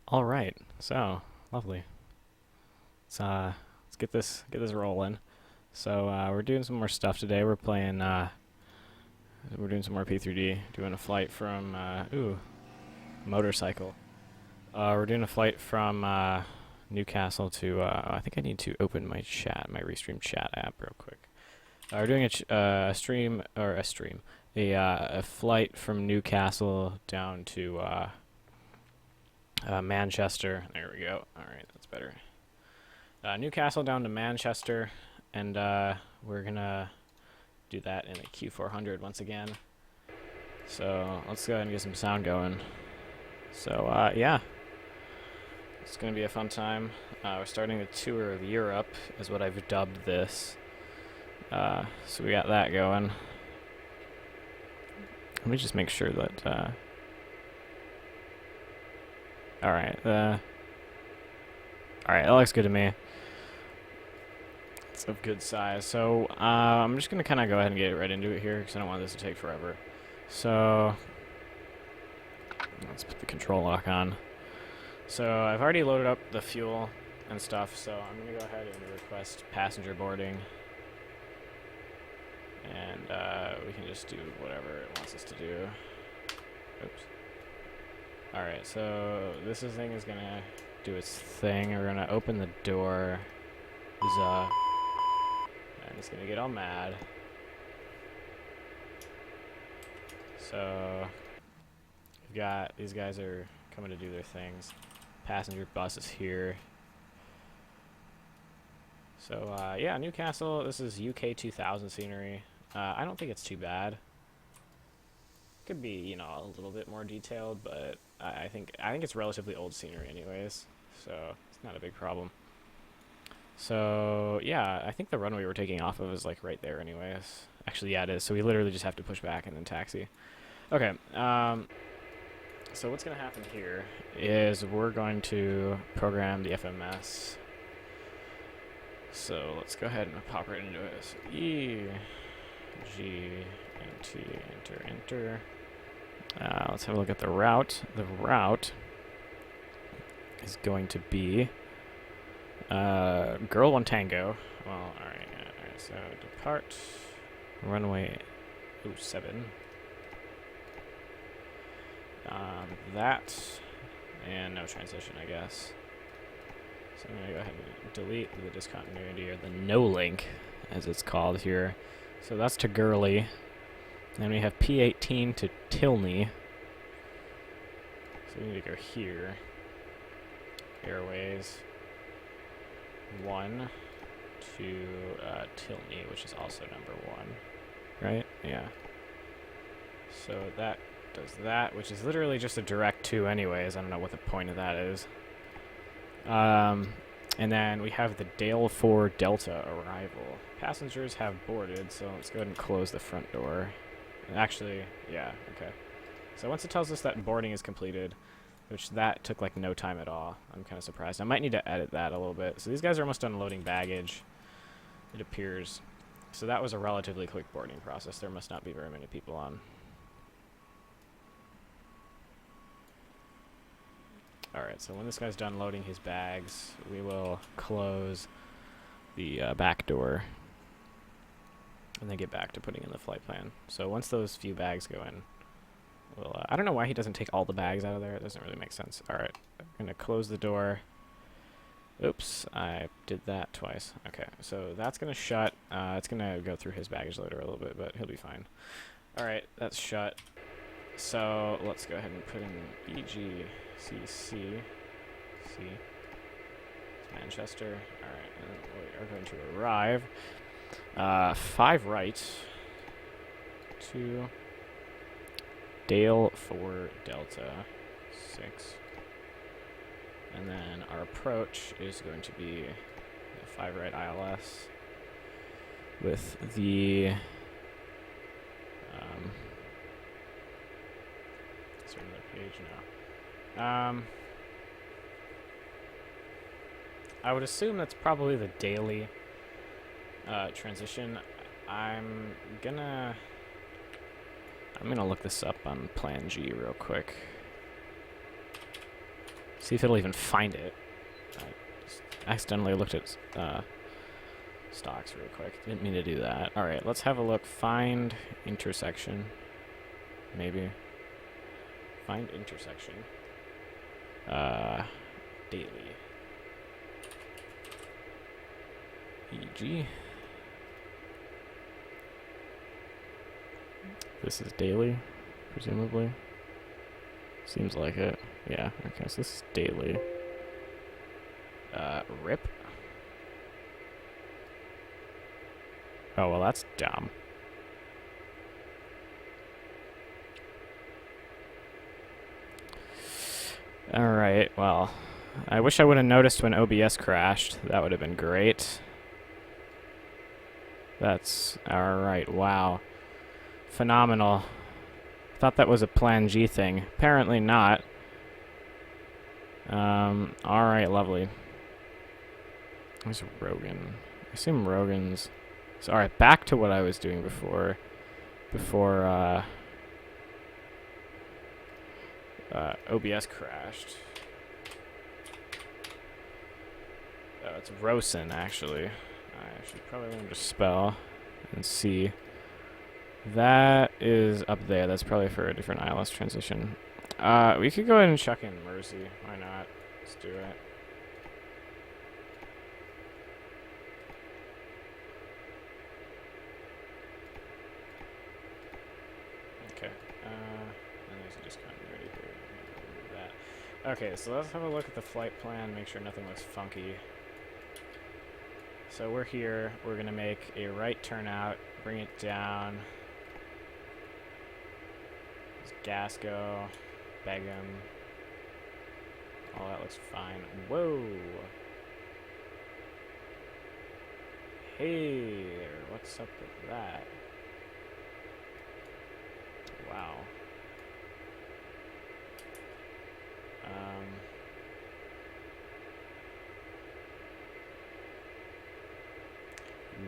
All right, so lovely. Let's get this rolling. So we're doing some more stuff today. We're playing. We're doing some more P3D. Doing a flight from motorcycle. We're doing a flight from Newcastle to. I think I need to open my chat, my Restream chat app, real quick. We're doing a flight from Newcastle down to Manchester. There we go. All right, that's better. Newcastle down to Manchester, and we're gonna do that in a Q400 once again. So let's go ahead and get some sound going. So yeah, it's gonna be a fun time. We're starting a tour of Europe, is what I've dubbed this. So we got that going. Let me just make sure that. All right, that looks good to me. It's of good size. So I'm just gonna kind of go ahead and get right into it here because I don't want this to take forever. So let's put the control lock on. So I've already loaded up the fuel and stuff. So I'm gonna go ahead and request passenger boarding, and we can just do whatever it wants us to do. Oops. All right. So this thing is gonna do its thing. We're gonna open the door. And it's gonna get all mad. So we've got these guys are coming to do their things. Passenger bus is here. So yeah, Newcastle. This is UK 2000 scenery. I don't think it's too bad. Could be, you know, a little bit more detailed, but I think it's relatively old scenery anyways, so it's not a big problem. So yeah, I think the runway we're taking off of is like right there anyways. Actually, yeah, it is. So we literally just have to push back and then taxi. Okay. So what's gonna happen here is we're going to program the FMS. So let's go ahead and pop right into it. So EGNT, enter. Let's have a look at the route. The route is going to be Girl 1 Tango. Well, alright, so depart runway 07. That, and no transition, I guess. So I'm going to go ahead and delete the discontinuity, or the no link, as it's called here. So that's to Gurley. Then we have P18 to Tilney. So we need to go here. Airways 1 to Tilney, which is also number 1. Right? Yeah. So that does that, which is literally just a direct 2 anyways. I don't know what the point of that is. And then we have the Dale 4 Delta arrival. Passengers have boarded, so let's go ahead and close the front door. Actually, yeah, okay. So once it tells us that boarding is completed, which that took like no time at all, I'm kind of surprised. I might need to edit that a little bit. So these guys are almost done loading baggage, it appears. So that was a relatively quick boarding process. There must not be very many people on. Alright, so when this guy's done loading his bags, we will close the back door and then get back to putting in the flight plan. So once those few bags go in, we'll, I don't know why he doesn't take all the bags out of there. It doesn't really make sense. Alright, I'm going to close the door. Oops, I did that twice. Okay, so that's going to shut. It's going to go through his baggage loader a little bit, but he'll be fine. Alright, that's shut. So let's go ahead and put in EGCC. Manchester. Alright, and we are going to arrive. 5 right to Dale 4 Delta 6. And then our approach is going to be the 5 right ILS with the is there another page? No. I would assume that's probably the daily transition. I'm gonna look this up on Plan G real quick. See if it'll even find it. I just accidentally looked at stocks real quick. Didn't mean to do that. Alright, let's have a look. Find intersection. Maybe. Find intersection. Daily. EG. This is daily, presumably. Seems like it. Yeah, okay, so this is daily. RIP. Oh, well, that's dumb. Alright, well, I wish I would have noticed when OBS crashed. That would have been great. That's alright, wow. Phenomenal. Thought that was a Plan G thing. Apparently not. Alright, lovely. There's Rogan. I assume Rogan's... So, alright, back to what I was doing before. OBS crashed. Oh, it's Rosen, actually. I should probably learn to spell and see. That is up there. That's probably for a different ILS transition. We could go ahead and chuck in Mercy. Why not? Let's do it. Okay. And there's a discontinuity here. Remove that. Okay, so let's have a look at the flight plan, make sure nothing looks funky. So we're here. We're going to make a right turnout, bring it down. Gas go, Begum. All that looks fine. Whoa! Hey there, what's up with that? Wow.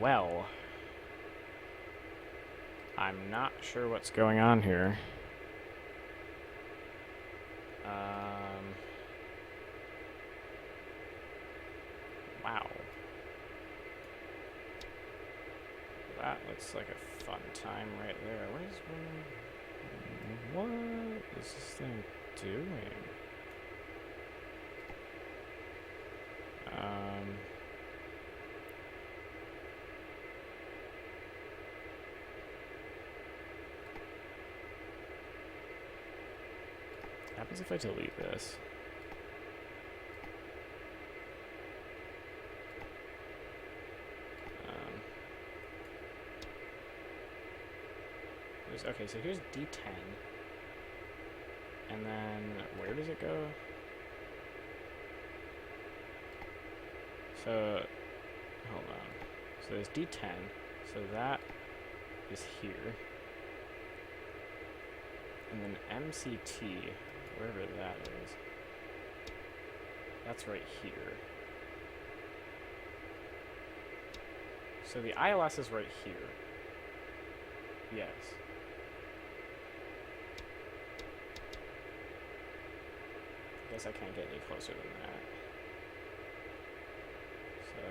Well, I'm not sure what's going on here. Wow. That looks like a fun time right there. What is this thing doing? What happens if I delete this? Okay, so here's D10. And then, where does it go? So, hold on. So there's D10. So that is here. And then MCT, wherever that is, that's right here. So the ILS is right here. Yes. I guess I can't get any closer than that. So,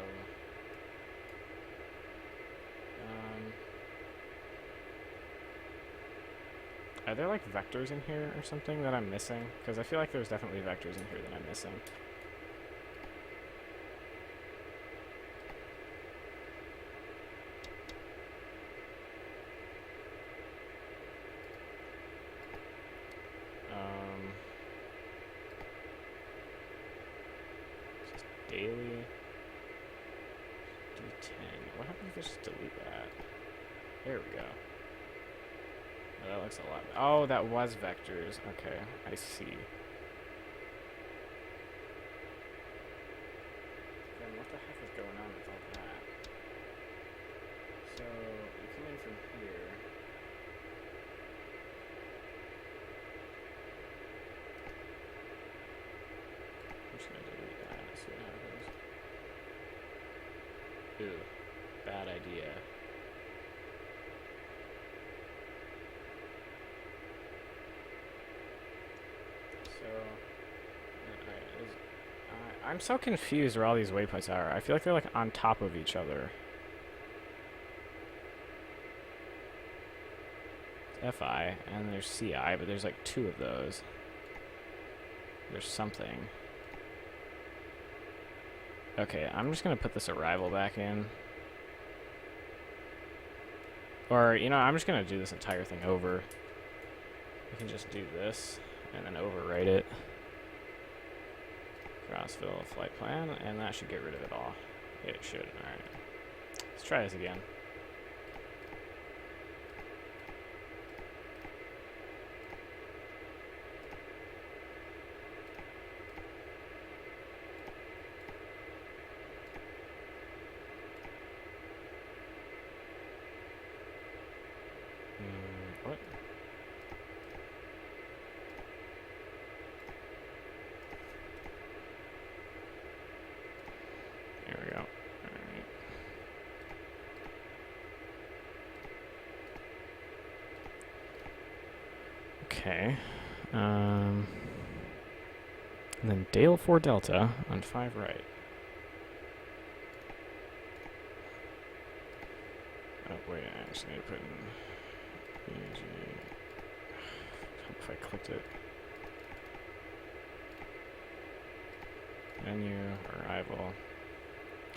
are there like vectors in here or something that I'm missing? Because I feel like there's definitely vectors in here that I'm missing. Daily D10. What happens if I just delete that? There we go. Oh, that looks a lot. Oh, that was vectors. Okay, I see. Then what the heck is going on with all that? So you come in from here. I'm just gonna delete that and see what happens. Ooh, bad idea. So, alright, I'm so confused where all these waypoints are. I feel like they're like on top of each other. FI, and there's CI, but there's like 2 of those. There's something. Okay, I'm just gonna put this arrival back in. Or, you know, I'm just gonna do this entire thing over. We can just do this, and then overwrite it. Crossfill flight plan, and that should get rid of it all. It should, alright. Let's try this again. What? There we go. Alright. Okay. And then Dale 4 Delta on 5 right. Oh, wait, I actually need to put in EG. If I clicked it. Menu, arrival.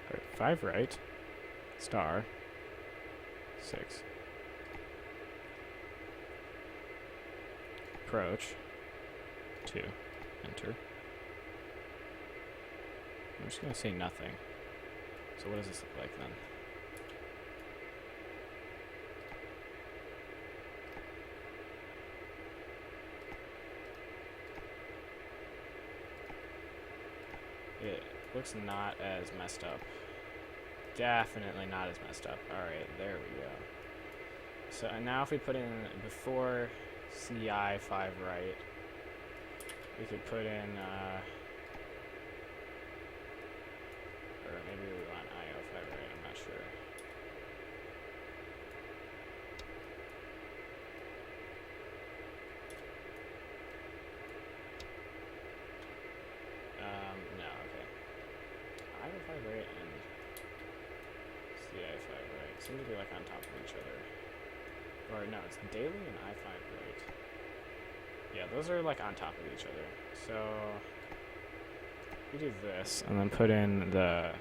Alright, 5 right. Star. 6. Approach. 2. Enter. I'm just going to say nothing. So what does this look like then? It looks not as messed up. Definitely not as messed up. Alright, there we go. So and now if we put in before CI 5 right, we could put in, or maybe we want IO 5 right, I'm not sure. No, okay. IO 5 right and CI 5 right seem to be like on top of each other. Or no, it's daily and I5 right. Yeah, those are like on top of each other. So we do this and then put in the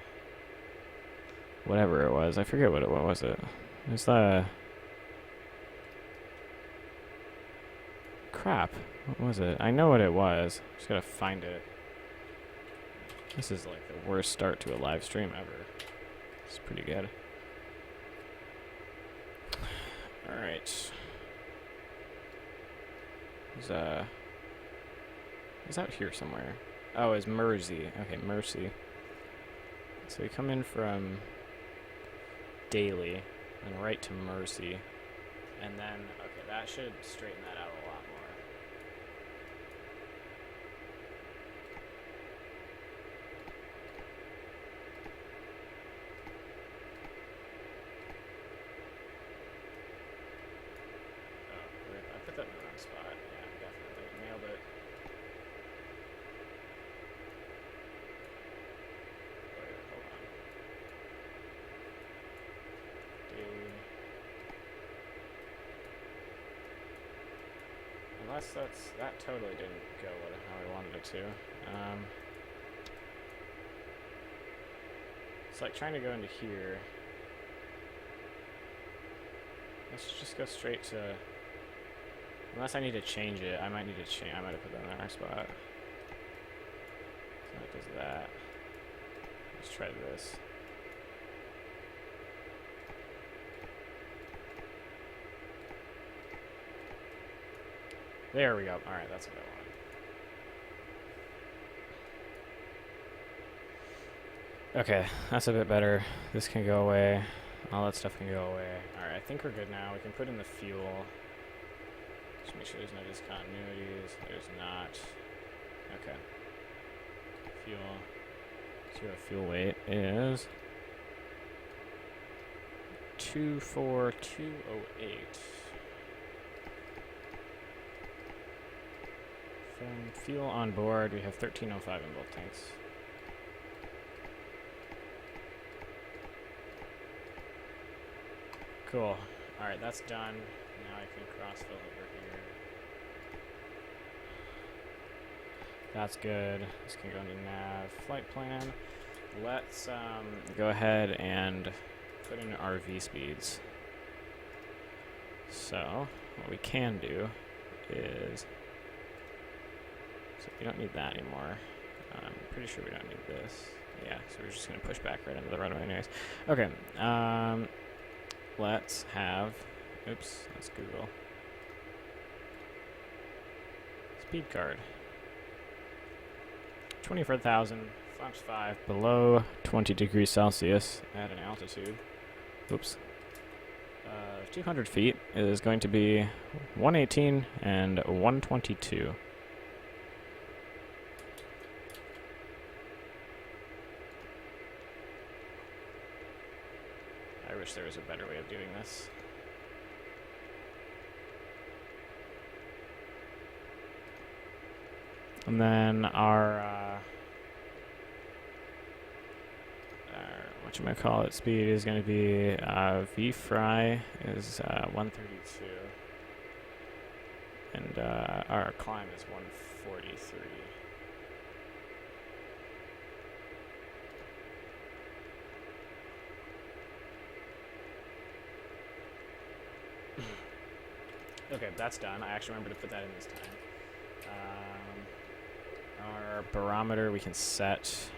whatever it was. I forget what was it. It was the crap. What was it? I know what it was. Just gotta find it. This is like the worst start to a live stream ever. It's pretty good. Alright. It's out here somewhere. Oh, it's Mersey. Okay, Mercy. So we come in from Daily and right to Mercy. And then, okay, that should straighten that out a lot more. Oh, rip. I put that in the wrong spot. Yeah, definitely. Nailed it. Wait, hold on. Daily. Unless that totally didn't go how I wanted it to. It's like trying to go into here. Let's just go straight to. Unless I need to change it, I might need to change. I might have put that in the wrong spot. So that does that. Let's try this. There we go. Alright, that's what I wanted. Okay, that's a bit better. This can go away. All that stuff can go away. Alright, I think we're good now. We can put in the fuel. Just make sure there's no discontinuities. There's not. Okay. Fuel. See what fuel weight is. 24208. From fuel on board, we have 1305 in both tanks. Cool. Alright, that's done. Now I can crossfill over here. That's good. This can go into nav flight plan. Let's go ahead and put in RV speeds. So, what we can do is... So we don't need that anymore. I'm pretty sure we don't need this. Yeah, so we're just going to push back right into the runway anyways. Okay, let's have... Oops, that's Google. Speed card. 24,000, flaps 5, below 20 degrees Celsius at an altitude. Oops. 200 feet is going to be 118 and 122. I wish there was a better way of doing this. And then our whatchamacallit speed is going to be V-fry is 132. And our climb is 143. Okay, that's done. I actually remember to put that in this time. Our barometer we can set.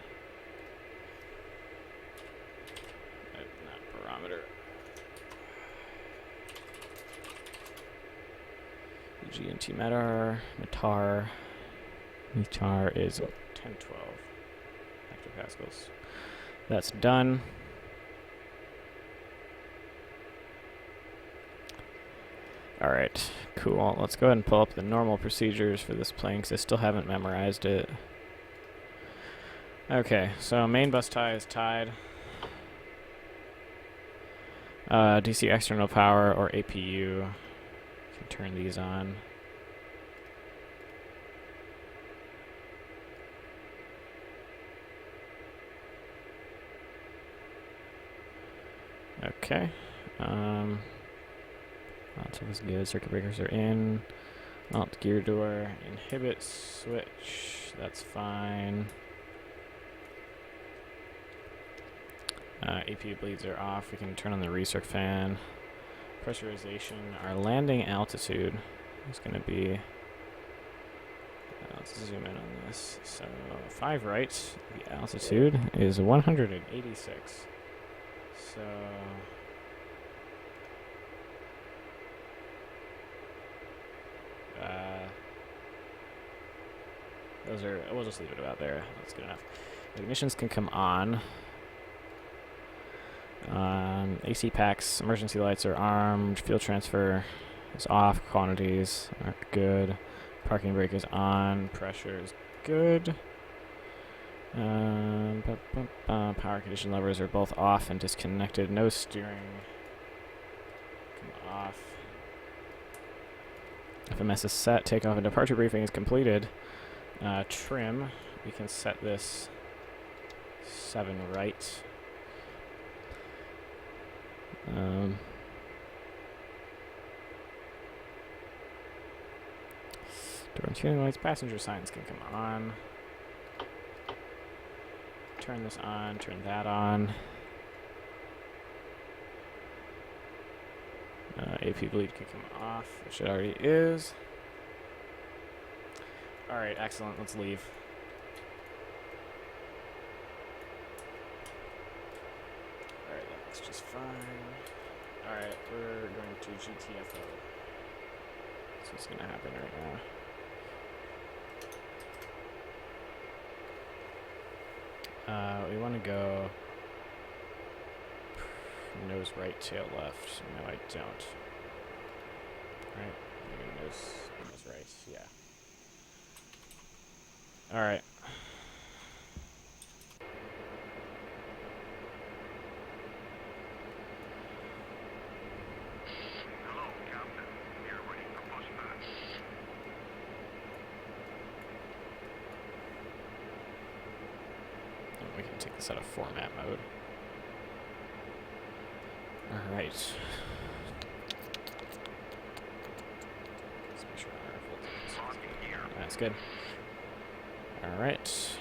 Not barometer. EGNT METAR is 1012 hectopascals. That's done. Alright, cool. Let's go ahead and pull up the normal procedures for this plane because I still haven't memorized it. Okay, so main bus tie is tied. DC external power or APU. Can turn these on. Okay. Lots of this good. Circuit breakers are in. Alt gear door. Inhibit switch. That's fine. APU bleeds are off. We can turn on the recirc fan. Pressurization. Our landing altitude is going to be... let's zoom in on this. So 5 right. The altitude is 186. So... those are, we'll just leave it about there. That's good enough. Ignitions can come on. AC packs, emergency lights are armed. Fuel transfer is off. Quantities are good. Parking brake is on. Pressure is good. Power condition levers are both off and disconnected. No steering. Come off. FMS is set. Takeoff and departure briefing is completed. Trim. We can set this 7 right. Door and tuning lights. Passenger signs can come on. Turn this on. Turn that on. AP bleed can come off, which it already is. Alright, excellent. Let's leave. Alright, that's just fine. Alright, we're going to GTFO. That's what's going to happen right now. We want to go nose right, tail left. No, I don't. Right? Maybe nose right, yeah. Alright. Hello, Captain. We are waiting for pushback. We can take this out of format mode. Alright. looks good. Alright.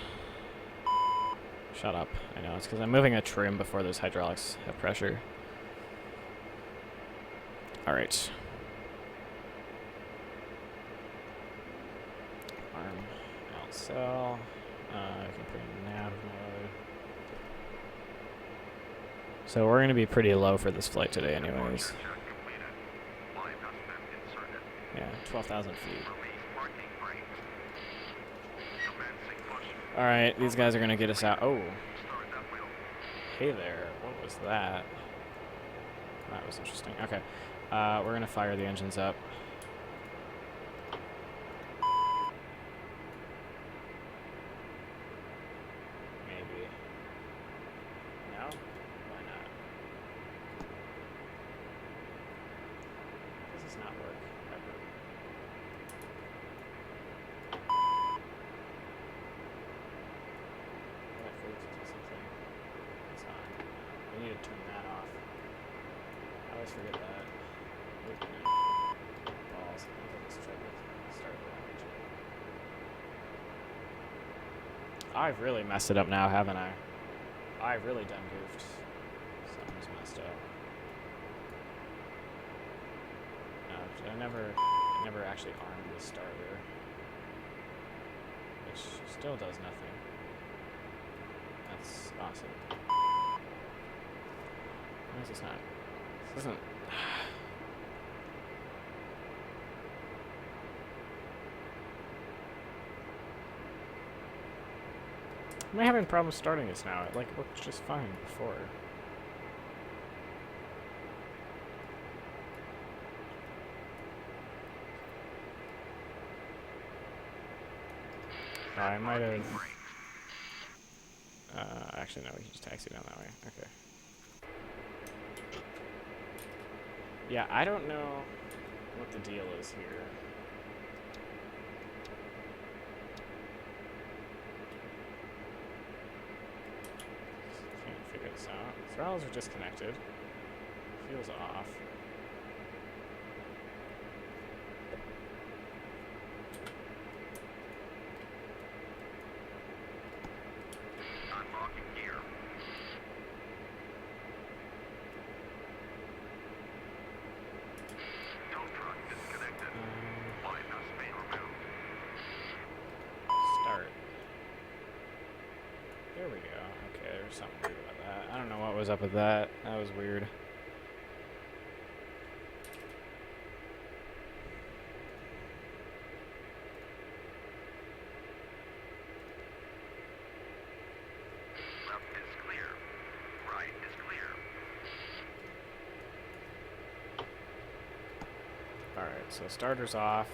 Shut up. I know, it's because I'm moving a trim before those hydraulics have pressure. Alright. Arm out cell. I can put in nav mode. So we're going to be pretty low for this flight today anyways. Yeah, 12,000 feet. Alright, these guys are going to get us out. Oh. Hey there. What was that? That was interesting. Okay. We're going to fire the engines up. Maybe. No? Why not? Does this not work? Ever? That freezes or something. It's on. We need to turn that off. I always forget that. Balls. Let's try to start the I've really messed it up now, haven't I? I've really done goofed. Something's messed up. No, I never actually armed the starter, which still does nothing. That's awesome. Why is this not? This isn't. Am I having problems starting this now? It worked just fine before. I might have. Actually, no. We can just taxi down that way. Okay. Yeah, I don't know what the deal is here. Can't figure this out. Throttles are disconnected. Feels off. Unlocking gear. Tow truck disconnected. Bypass main removed. Start. There we go. Okay, there's something weird about that. I don't know what was up with that. That was weird. Left is clear. Right is clear. Alright, so starter's off.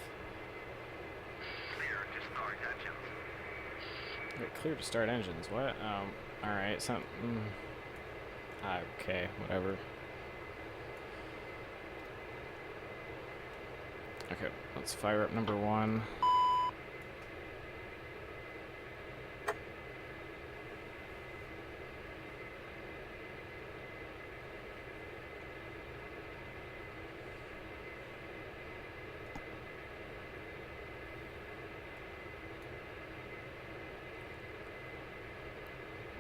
Clear to start engines. Wait, clear to start engines. What? Alright, okay, whatever. Okay, let's fire up number one.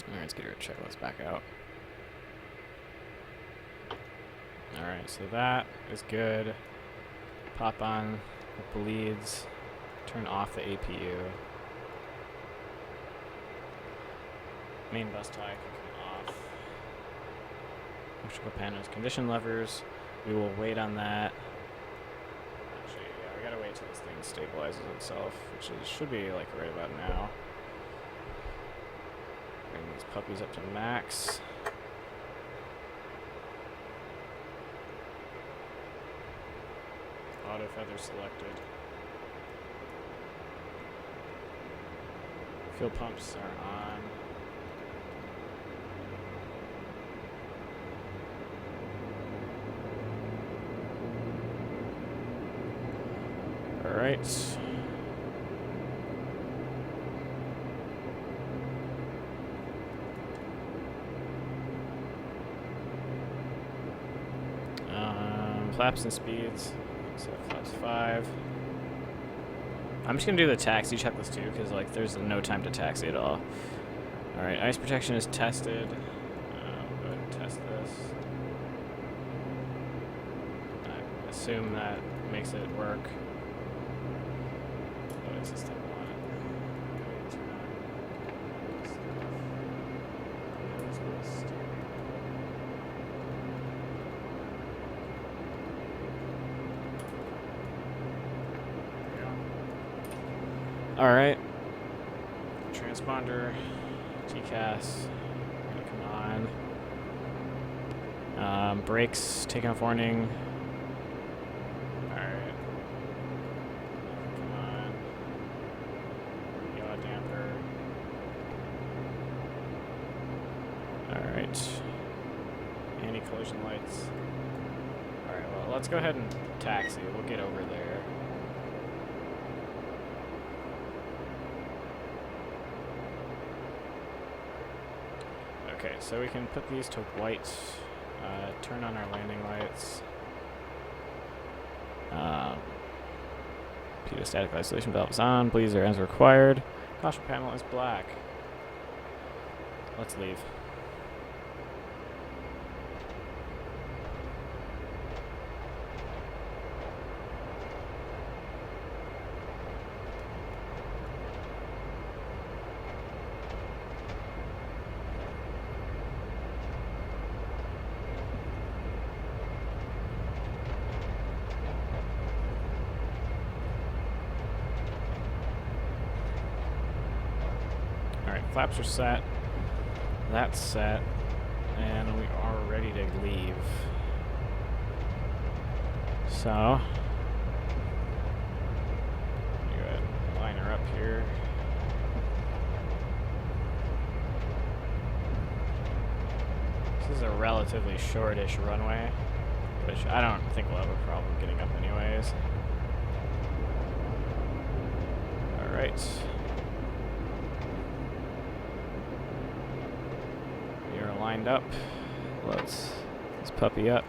Alright, let's get her checklist back out. Alright, so that is good. Pop on the bleeds. Turn off the APU. Main bus tie can come off. Electrical panels, condition levers. We will wait on that. Actually, yeah, we gotta wait till this thing stabilizes itself, which should be like right about now. Bring these puppies up to max. Auto feather selected. Fuel pumps are on. All right. Flaps and speeds. So flaps 5. I'm just gonna do the taxi checklist too, because like there's no time to taxi at all. All right, ice protection is tested. We'll go ahead and test this. I assume that makes it work. What is this thing want? Turn on stuff. All right. Transponder, TCAS, gonna come on. Brakes taking off warning. All right. Come on. Yaw damper. All right. Anti-collision lights. All right. Well, let's go ahead and taxi. We'll get over there. Okay, so we can put these to white, turn on our landing lights. Static isolation valve is on, blazer as required. Caution panel is black. Let's leave. Flaps are set. That's set. And we are ready to leave. So, go ahead and line her up here. This is a relatively shortish runway, which I don't think we'll have a problem getting up anyways. Alright. Lined up. Let's puppy up.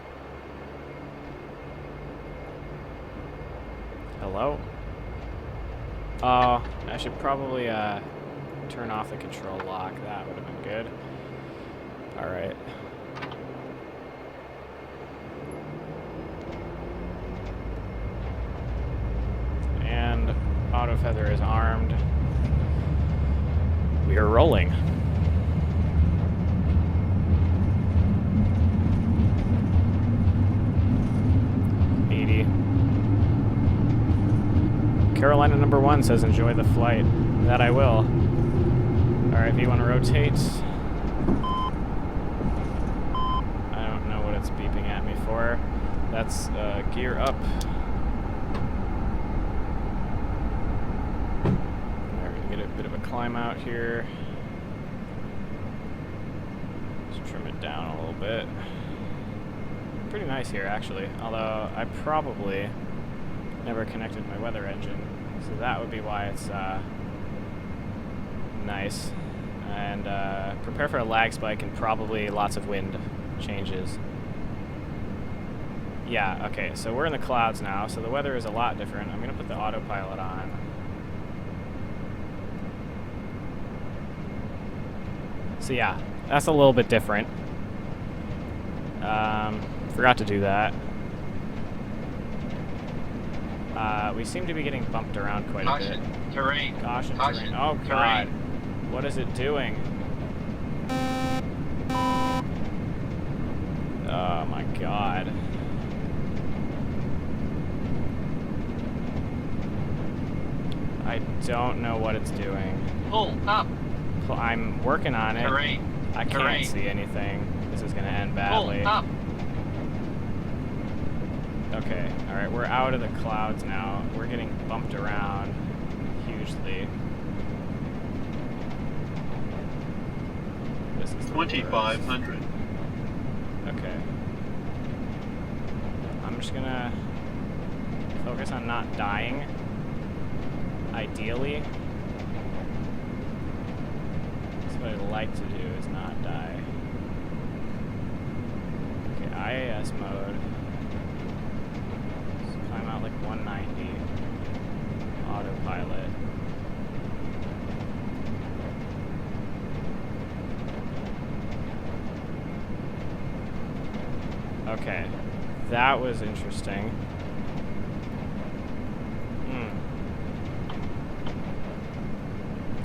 Hello? I should probably turn off the control lock. That would have been good. Alright. And auto feather is armed. We are rolling. Carolina #1 says enjoy the flight. That I will. Alright, if you want to rotate. I don't know what it's beeping at me for. That's gear up. We're going to get a bit of a climb out here. Just trim it down a little bit. Pretty nice here, actually. Although I probably never connected my weather engine, so that would be why it's nice. And prepare for a lag spike and probably lots of wind changes. Yeah, okay, so we're in the clouds now, so the weather is a lot different. I'm gonna put the autopilot on. So yeah, that's a little bit different. Forgot to do that. We seem to be getting bumped around quite a bit. Terrain. Caution, Caution. terrain. Oh, God. What is it doing? Oh, my God. I don't know what it's doing. Pull up. I'm working on it. Terrain. I can't Terrain. see anything. This is going to end badly. Pull up. Okay, alright, we're out of the clouds now. We're getting bumped around hugely. This is 2500. Okay. I'm just gonna focus on not dying. Ideally. That's what I'd like to do, is not die. Okay, IAS mode. Climb out like 190. Autopilot. pilot. Okay, that was interesting.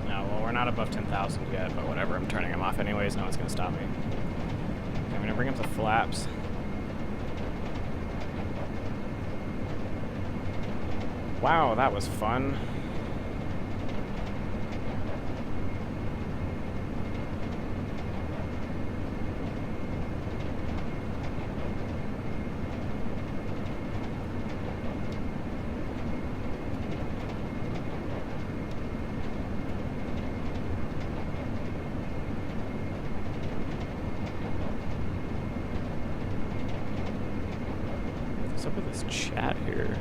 No, well, we're not above 10,000 yet, but whatever. I'm turning them off anyways. No one's gonna stop me. Okay, I'm gonna bring up the flaps. Wow, that was fun. What's up with this chat here?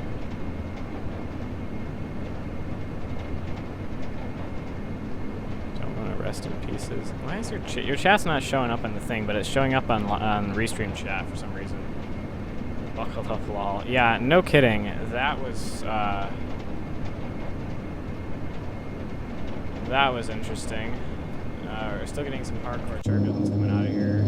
Rest in pieces. Why is your chat's not showing up on the thing, but it's showing up on Restream chat for some reason. Buckled up lol. Yeah, no kidding. That was interesting. We're still getting some hardcore turbulence coming out of here.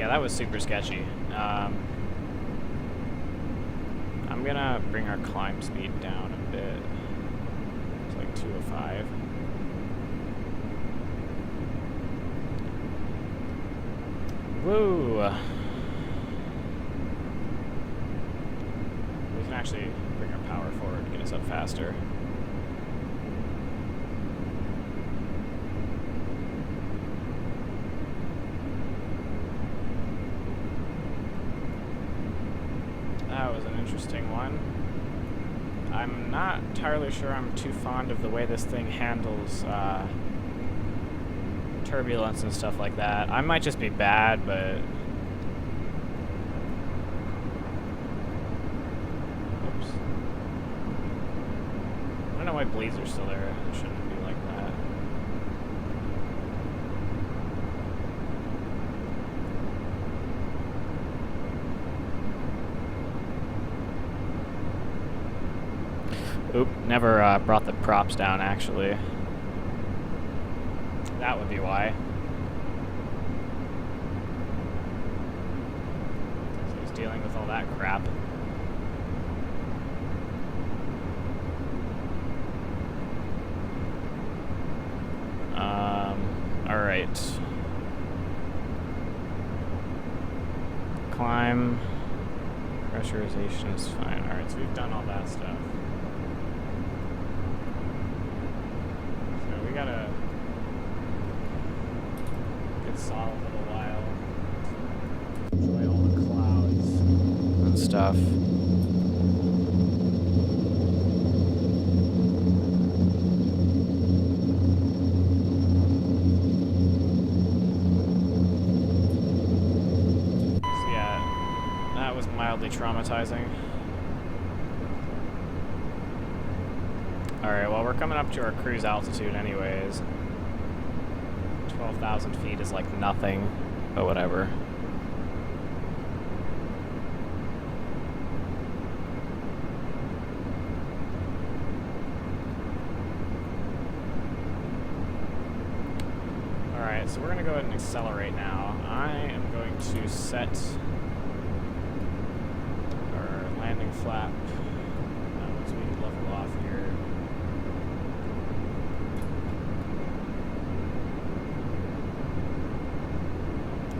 That was super sketchy. I'm gonna bring our climb speed down a bit. It's like 205. Woo! We can actually bring our power forward to get us up faster. That was an interesting one. I'm not entirely sure I'm too fond of the way this thing handles turbulence and stuff like that. I might just be bad, but... Oops. I don't know why bleeds are still there. It shouldn't be like that. Oop, never brought the props down, actually. That would be why. So he's dealing with all that crap. Alright. Climb. Pressurization is fine. Alright, so we've done all that stuff. So we gotta get solid a little while. Enjoy all the clouds and stuff. Mildly traumatizing. Alright, well, we're coming up to our cruise altitude anyways. 12,000 feet is like nothing, but whatever. Alright, so we're gonna go ahead and accelerate now. I am going to set landing flap once we level off here.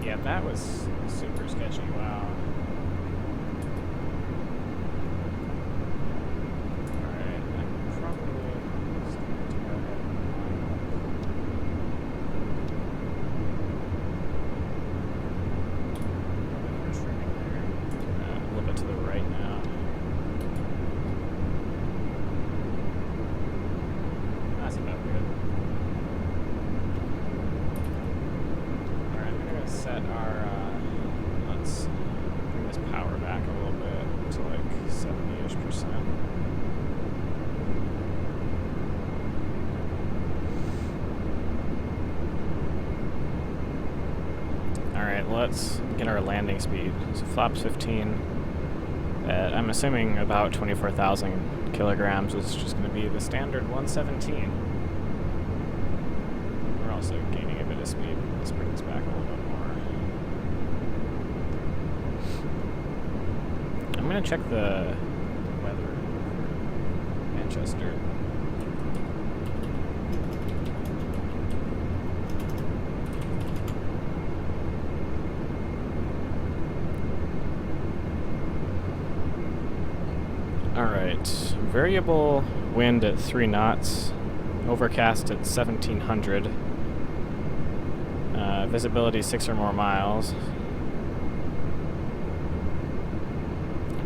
Yeah, that was super sketchy. Wow. Alright, I'm probably just going to go ahead and trimming there. A little bit to the right now. That's about good. Alright, I'm gonna set our, let's bring this power back a little bit to like 70-ish%. Alright, let's get our landing speed. So flaps 15 at, I'm assuming, about 24,000 kilograms is just going to be the standard 117. We're also gaining a bit of speed. Let's bring this back a little bit more. I'm going to check the weather for Manchester. Alright, variable wind at 3 knots, overcast at 1700, visibility 6 or more miles,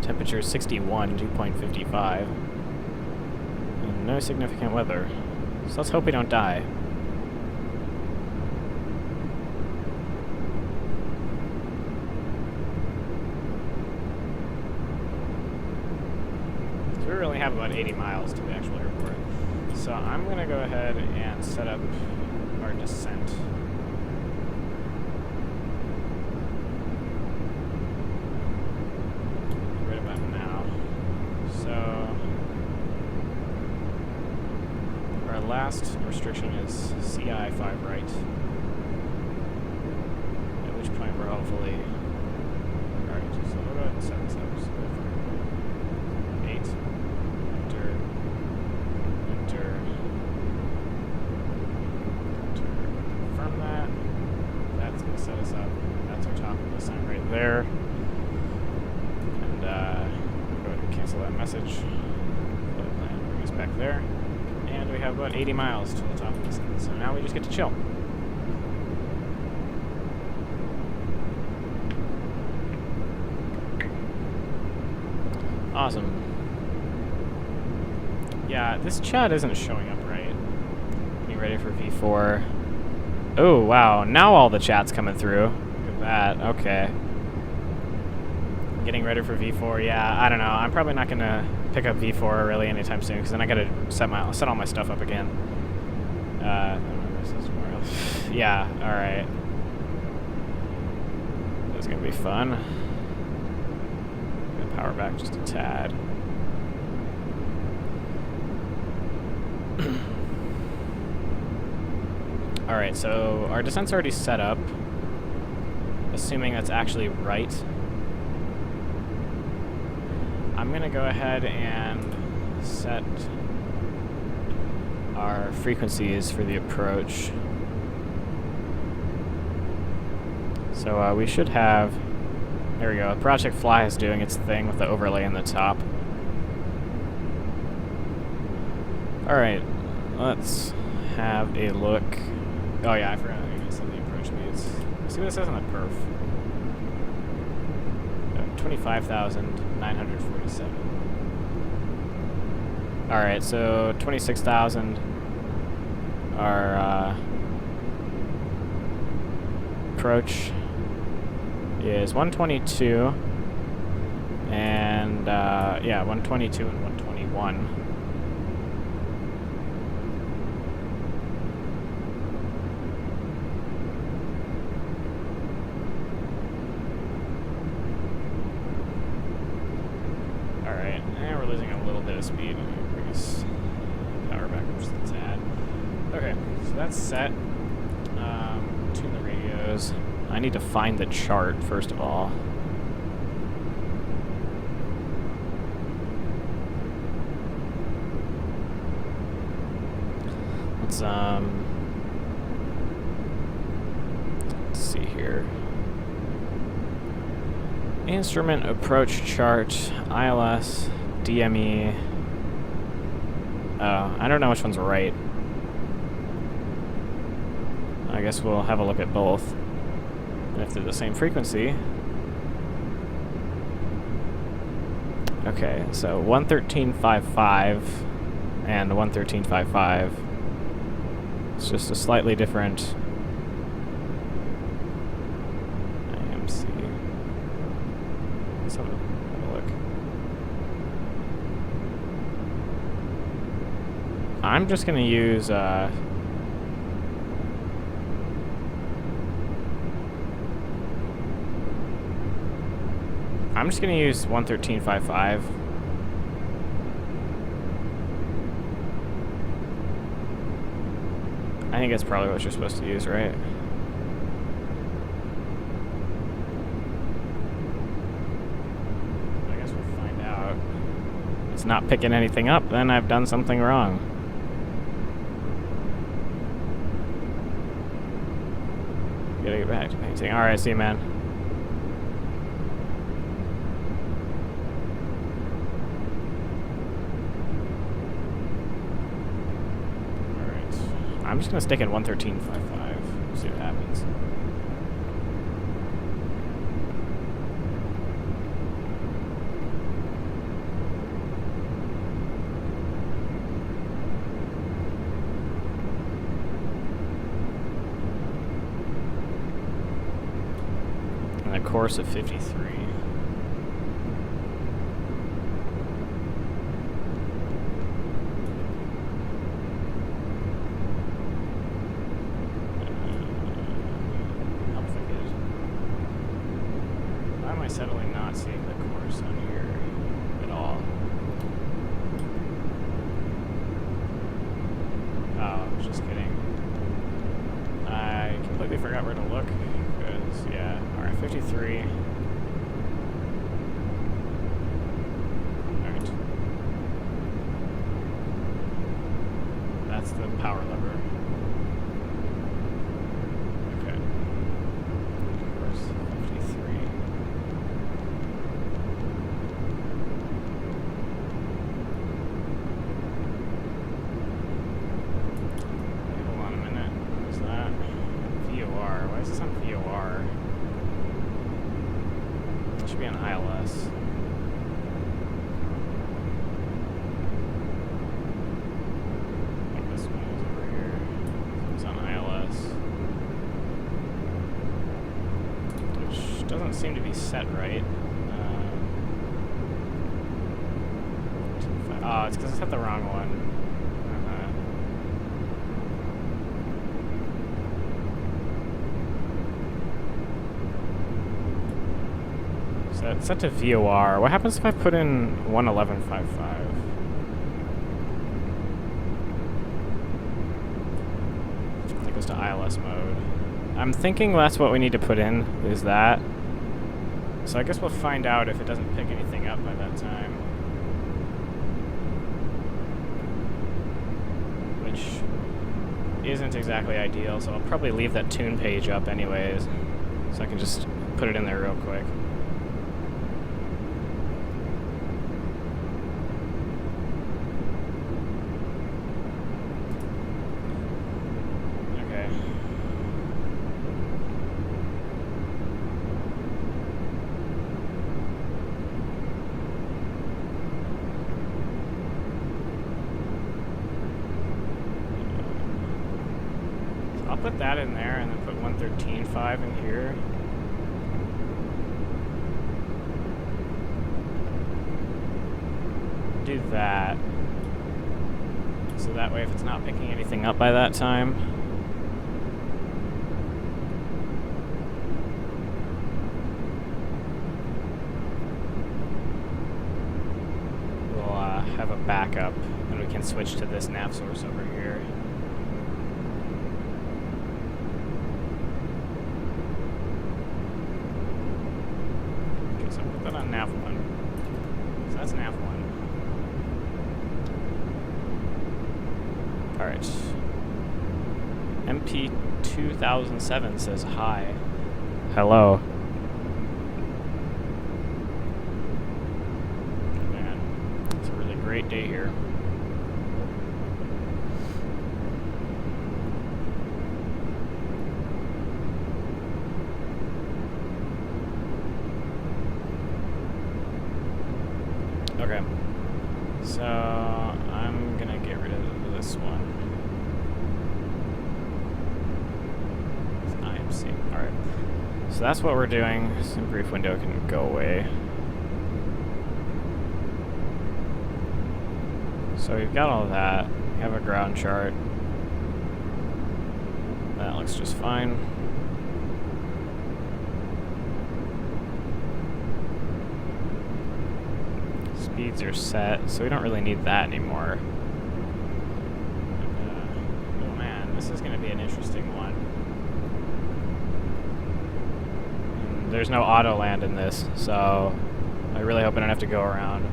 temperature 61, dew point 55, and no significant weather. So let's hope we don't die. We only have about 80 miles to the actual airport. So I'm going to go ahead and set up our descent. Right about now. So our last restriction is CI 5 right. At which point we're hopefully... Alright, so we'll go ahead and set this up. So for 8. Confirm that. That's going to set us up. That's our top of the descent right there. And go ahead and cancel that message. Bring us back there. And we have about 80 miles to the top of the descent. So now we just get to chill. Awesome. Yeah, this chat isn't showing up right. Getting ready for V4. Oh, wow. Now all the chat's coming through. Look at that. Okay. Getting ready for V4. Yeah, I don't know. I'm probably not going to pick up V4 really anytime soon, because then I got to set all my stuff up again. Yeah, alright. That's going to be fun. I'm going to power back just a tad. Alright, so our descent's already set up, assuming that's actually right. I'm going to go ahead and set our frequencies for the approach. So we should have... There we go. Project Fly is doing its thing with the overlay in the top. Alright, let's have a look. Oh yeah, I forgot to set the approach speeds. See what it says on the perf. 25,947. Alright, so 26,000 our approach is 122 and yeah, 122 and 121. Speed. Bring us power back up just a tad. Okay, so that's set. Tune the radios. I need to find the chart first of all. Let's see here. Instrument approach chart, ILS, DME. I don't know which one's right. I guess we'll have a look at both. And if they're the same frequency. Okay, so 113.55 and 113.55. It's just a slightly different IMC. Let's have a look. I'm just going to use I'm just gonna use 113.55. I think that's probably what you're supposed to use, right? I guess we'll find out. If it's not picking anything up, then I've done something wrong. Gotta get back to painting. Alright, see you, man. Alright. I'm just gonna stick in 113.55. See what happens. Course of 53. Why am I suddenly not seeing the course on here at all? Oh, I was just kidding. I completely forgot where to look. Yeah, alright, 53. Alright. That's the power lever. Okay. Course 53. Wait, hold on a minute. What is that? VOR. Why is this on VOR? It should be on ILS. I think this one is over here. It's on ILS. Which doesn't seem to be set right. Oh, it's because I set the wrong one. It's set to VOR. What happens if I put in 111.55? It goes to ILS mode. I'm thinking that's what we need to put in, is that. So I guess we'll find out if it doesn't pick anything up by that time. Which isn't exactly ideal, so I'll probably leave that tune page up anyways. So I can just put it in there real quick. Put that in there and then put 113.5 in here. Do that. So that way if it's not picking anything up by that time. We'll have a backup and we can switch to this nav source over here. Nav 1. So that's nav 1. Alright. MP2007 says hi. Hello. Man, it's a really great day here. Okay, so I'm gonna get rid of this one. It's IMC. Alright, so that's what we're doing. Some brief window can go away. So we've got all that. We have a ground chart. That looks just fine. speeds are set, so we don't really need that anymore. Oh man, this is going to be an interesting one. And there's no auto land in this, so I really hope I don't have to go around.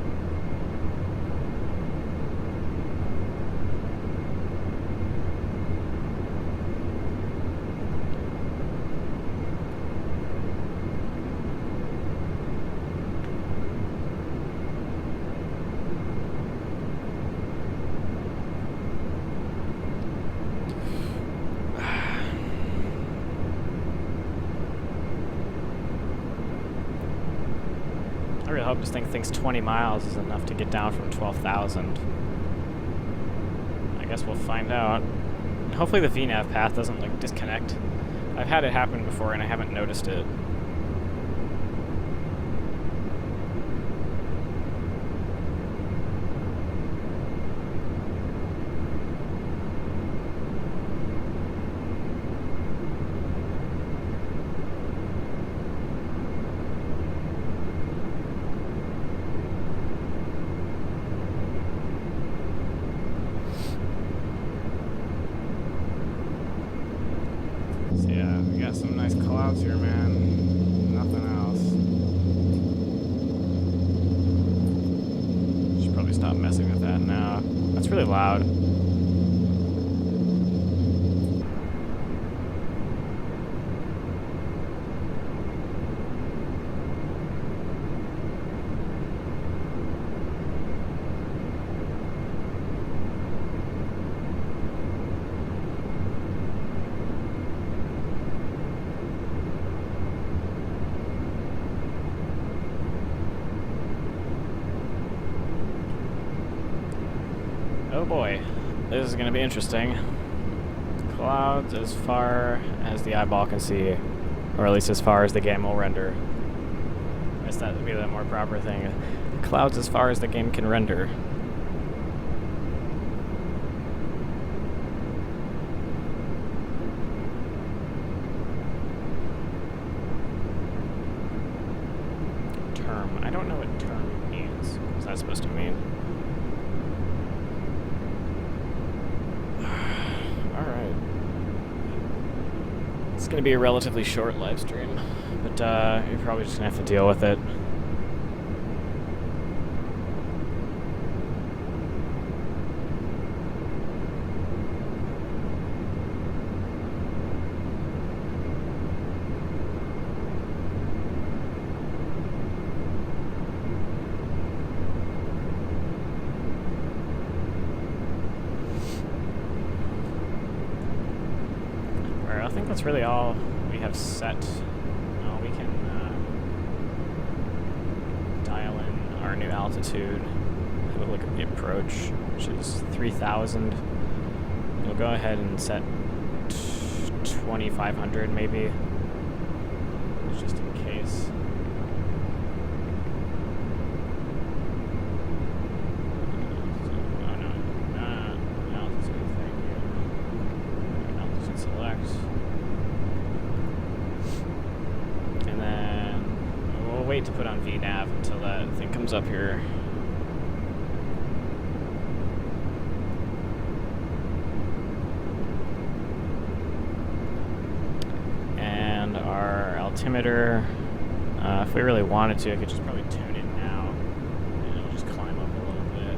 I really hope this thing thinks 20 miles is enough to get down from 12,000. I guess we'll find out. Hopefully the VNav path doesn't like disconnect. I've had it happen before and I haven't noticed it. Some nice clouds here, man. Nothing else. Should probably stop messing with that now. That's really loud. Oh boy, this is going to be interesting. Clouds as far as the eyeball can see, or at least as far as the game will render. I guess that would be the more proper thing. Clouds as far as the game can render. Term. I don't know what term means. What's that supposed to mean? Alright. It's going to be a relatively short live stream, but you're probably just going to have to deal with it. I think that's really all we have set. We can dial in our new altitude. Have a look at the approach, which is 3,000. We'll go ahead and set 2,500 maybe, just in case. Wait to put on VNav until that thing comes up here. And our altimeter, if we really wanted to, I could just probably tune it now, and it'll just climb up a little bit.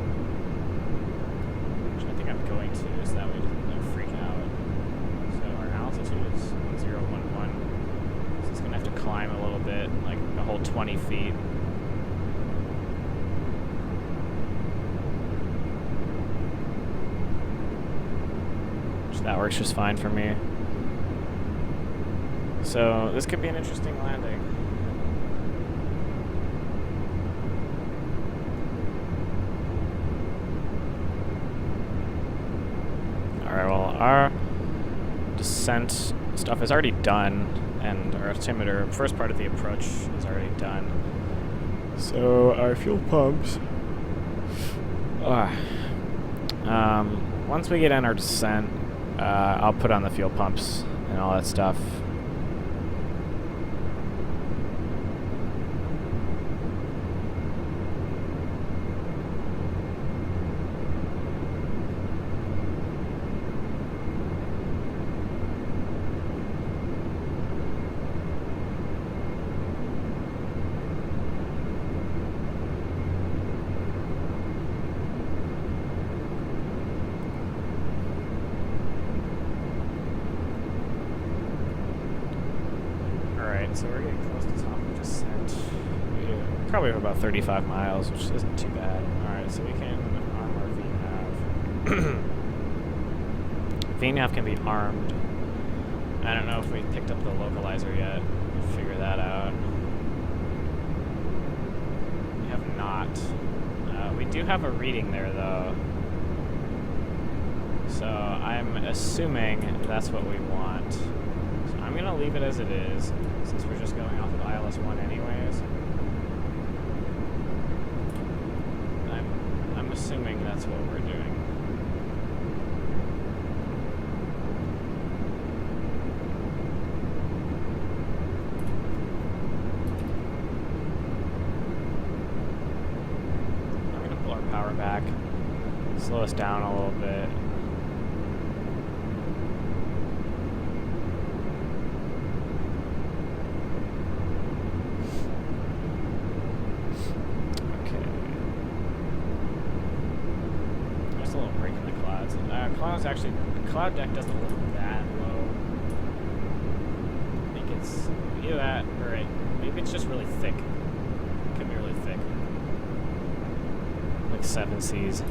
Which I think I'm going to, so that way it doesn't freak out. So our altitude is 1011. So it's gonna have to climb a little bit, like a whole 20 feet. Which that works just fine for me. So this could be an interesting landing. Alright, well, our descent stuff is already done, and our altimeter, first part of the approach, is already done. So our fuel pumps, once we get in our descent, I'll put on the fuel pumps and all that stuff. Alright, so we're getting close to top of descent. We probably have about 35 miles, which isn't too bad. Alright, so we can arm our VNav. VNav can be armed. I don't know if we picked up the localizer yet. We'll figure that out. We have not. We do have a reading there, though. So I'm assuming that's what we want. So I'm going to leave it as it is, since we're just going off of ILS-1 anyways. I'm assuming that's what we're doing. Power back, slow us down a little bit. Okay. There's a little break in the clouds. Clouds actually, the cloud deck doesn't look that low. I think it's either that or maybe it's just really thick. It could be really thick. 7 Cs. So,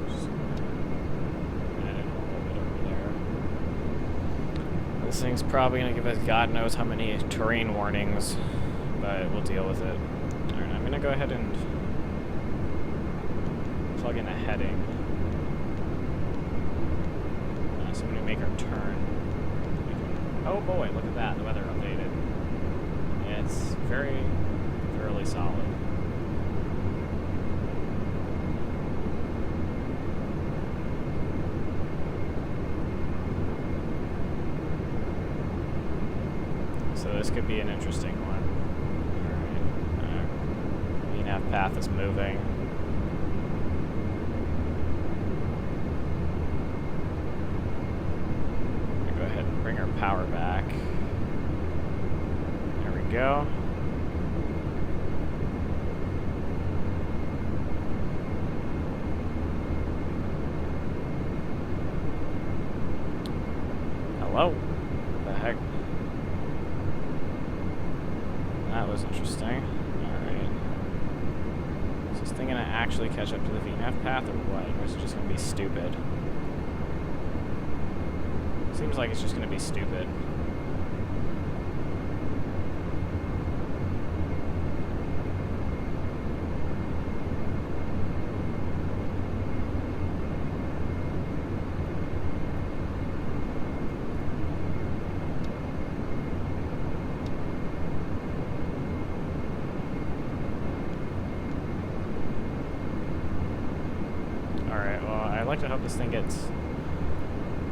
just add in a little bit over there. This thing's probably going to give us God knows how many terrain warnings, but we'll deal with it. Alright, I'm going to go ahead and plug in a heading. So when we make our turn, oh boy, look at that, the weather updated. It's very, fairly solid. So this could be an interesting one. Alright. VNav path is moving. I'm gonna go ahead and bring our power back. Go. Hello? What the heck? That was interesting. Alright. Is this thing gonna actually catch up to the VNav path or what? Or is it just gonna be stupid? Seems like it's just gonna be stupid. I'd like to hope this thing gets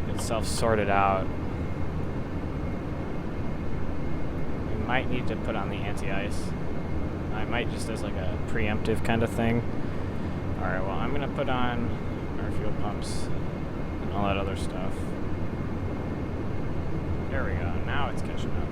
itself sorted out. We might need to put on the anti-ice. I might just as like a preemptive kind of thing. Alright, well I'm going to put on our fuel pumps and all that other stuff. There we go. Now it's catching up.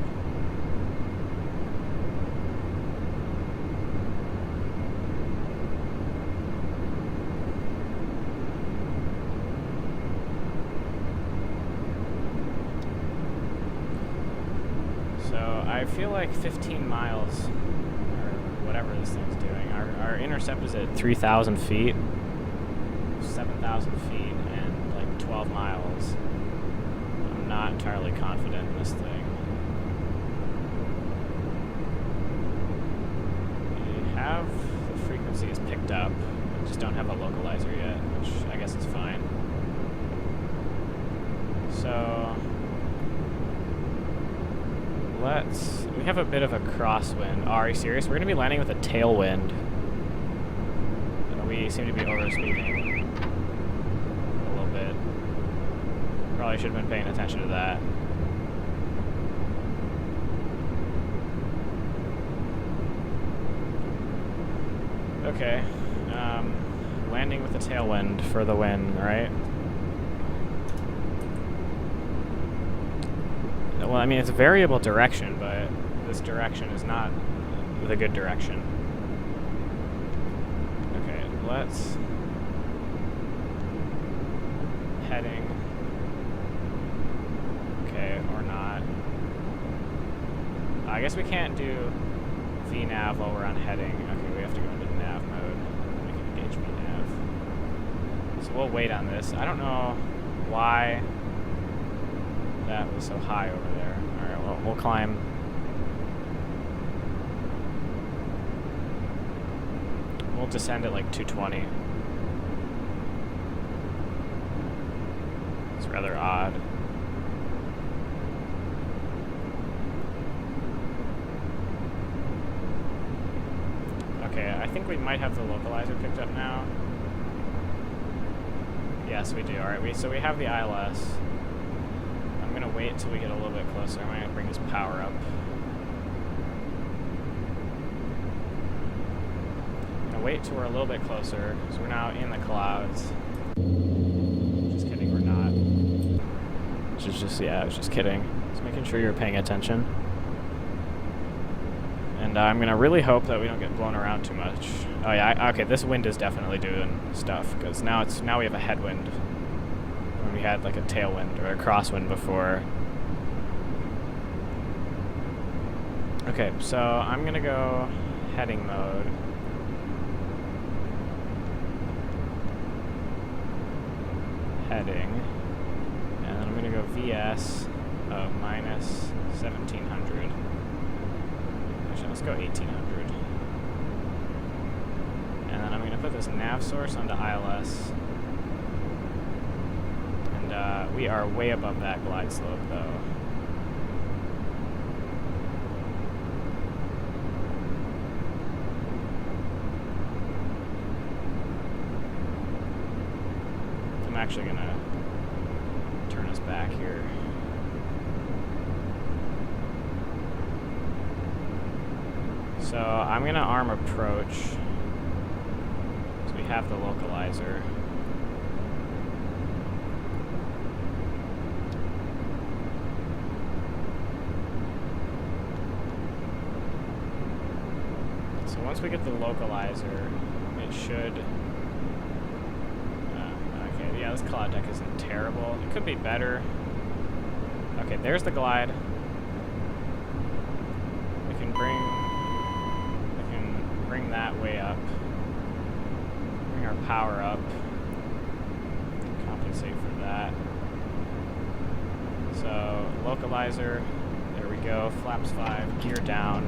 I feel like 15 miles, or whatever this thing's doing. Our intercept is at 3,000 feet, 7,000 feet, and like 12 miles. I'm not entirely confident in this thing. We have the frequencies picked up. We just don't have a localizer yet, which I guess is fine. So we have a bit of a crosswind. Oh, are you serious? We're going to be landing with a tailwind. We seem to be overspeeding a little bit. Probably should have been paying attention to that. Okay. Landing with a tailwind for the win, right? Well, I mean, it's a variable direction, but this direction is not the good direction. Okay, let's... heading... I guess we can't do VNav while we're on heading. Okay, we have to go into nav mode. We can engage VNav. So we'll wait on this. I don't know why that was so high over there. Alright, well, we'll climb. We'll descend at like 220. It's rather odd. Okay, I think we might have the localizer picked up now. Yes, we do. Alright, so we have the ILS. I'm gonna wait until we get a little bit closer. I'm gonna bring this power up. I'm gonna wait till we're a little bit closer, so we're now in the clouds. Just kidding, we're not. Yeah, I was just kidding. Just making sure you're paying attention. And I'm gonna really hope that we don't get blown around too much. Oh yeah, okay, this wind is definitely doing stuff, because now we have a headwind. When we had like a tailwind or a crosswind before. Okay, so I'm gonna go heading mode. Heading. And then I'm gonna go VS of minus 1700. Actually, let's go 1800. And then I'm gonna put this nav source onto ILS. And we are way above that glide slope though. I'm actually gonna turn us back here. So I'm gonna arm approach. So we have the localizer. So once we get the localizer, it should. Okay, yeah, this cloud deck isn't terrible. It could be better. Okay, there's the glide. We can bring that way up. Bring our power up. Compensate for that. So, localizer. There we go. Flaps 5. Gear down.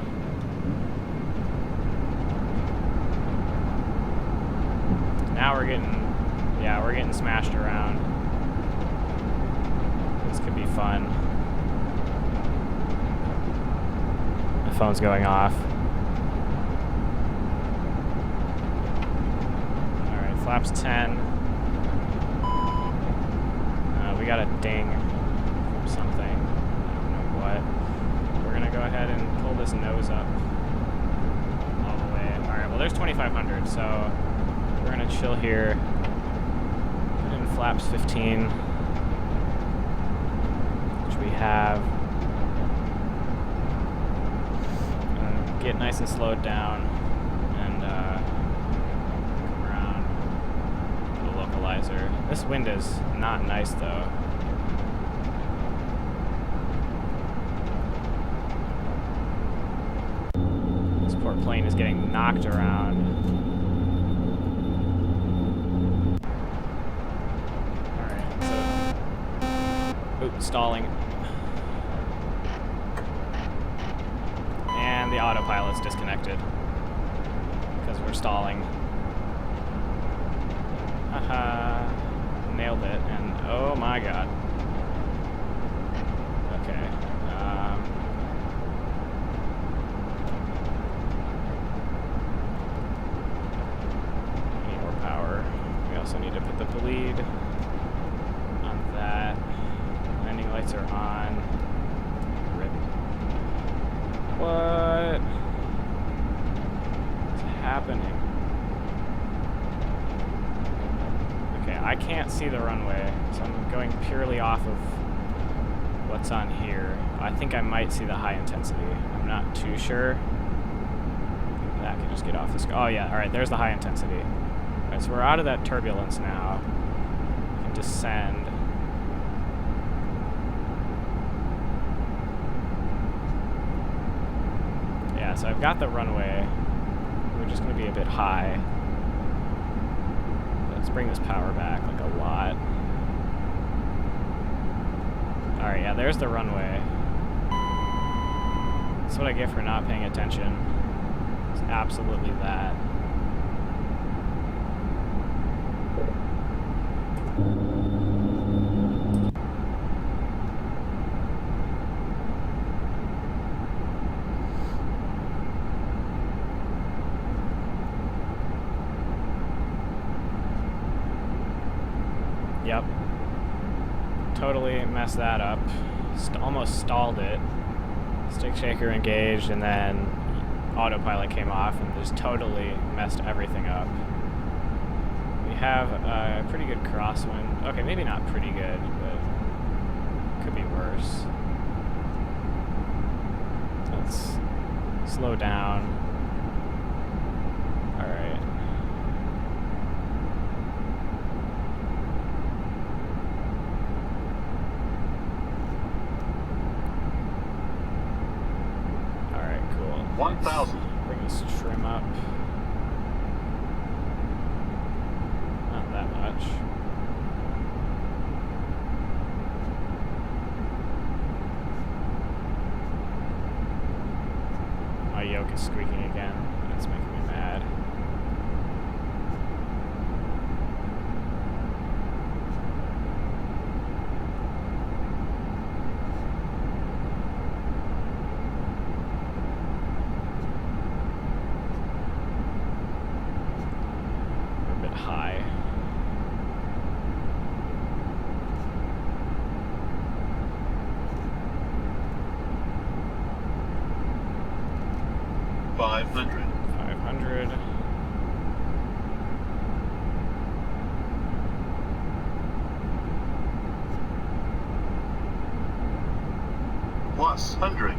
Now we're getting smashed around. This could be fun. The phone's going off. Flaps 10. We got a ding from something. I don't know what. We're gonna go ahead and pull this nose up all the way. Alright, well there's 2500, so we're gonna chill here. Put in flaps 15, which we have. Get nice and slowed down. This wind is not nice though. This poor plane is getting knocked around. Alright, so... Oops, stalling. And the autopilot's disconnected. Because we're stalling. Haha. Nailed it, and oh my god. Okay. Need more power. We also need to put the bleed on that. Landing lights are on. Rip. What is happening? I can't see the runway, so I'm going purely off of what's on here. I think I might see the high intensity. I'm not too sure. That could just get off this. Oh yeah, alright, there's the high intensity. Alright, so we're out of that turbulence now. We can descend. so I've got the runway. We're just going to be a bit high. Let's bring this power back like a lot. Alright, yeah, there's the runway. That's what I get for not paying attention. It's absolutely that. Yep. Totally messed that up. Almost stalled it. Stick shaker engaged, and then autopilot came off and just totally messed everything up. We have a pretty good crosswind. Okay, maybe not pretty good, but could be worse. Let's slow down. Alright. Alright, cool. 1,000. Bring this trim up. Not that much. My yoke is squeaking again. It's making me mad. We're a bit high. Five hundred. 500. Plus 100.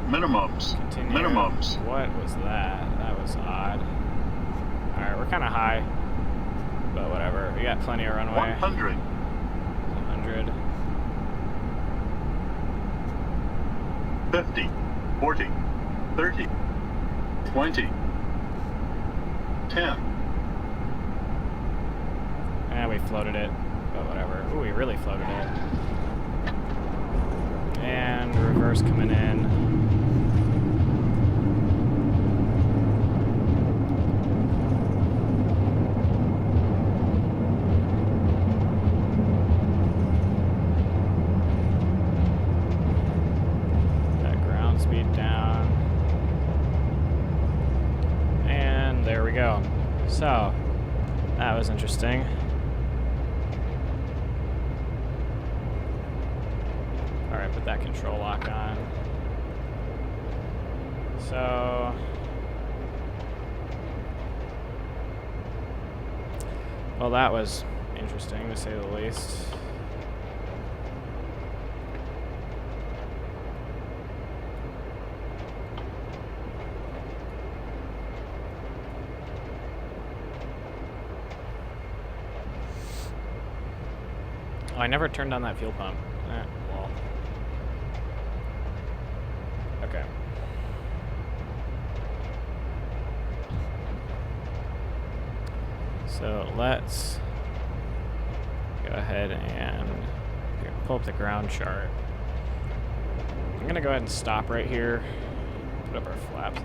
Minimums. Continue. Minimums. What was that? That was odd. Alright, we're kind of high. But whatever. We got plenty of runway. 100. 100. 50. 40. 30. 20. 10. And we floated it. But whatever. Ooh, we really floated it. And reverse coming in. That ground speed down. And there we go. So, that was interesting. Alright, put that control lock on. So... well, that was interesting, to say the least. Oh, I never turned on that fuel pump. Well. Okay. So let's go ahead and pull up the ground chart. I'm gonna go ahead and stop right here. Put up our flaps.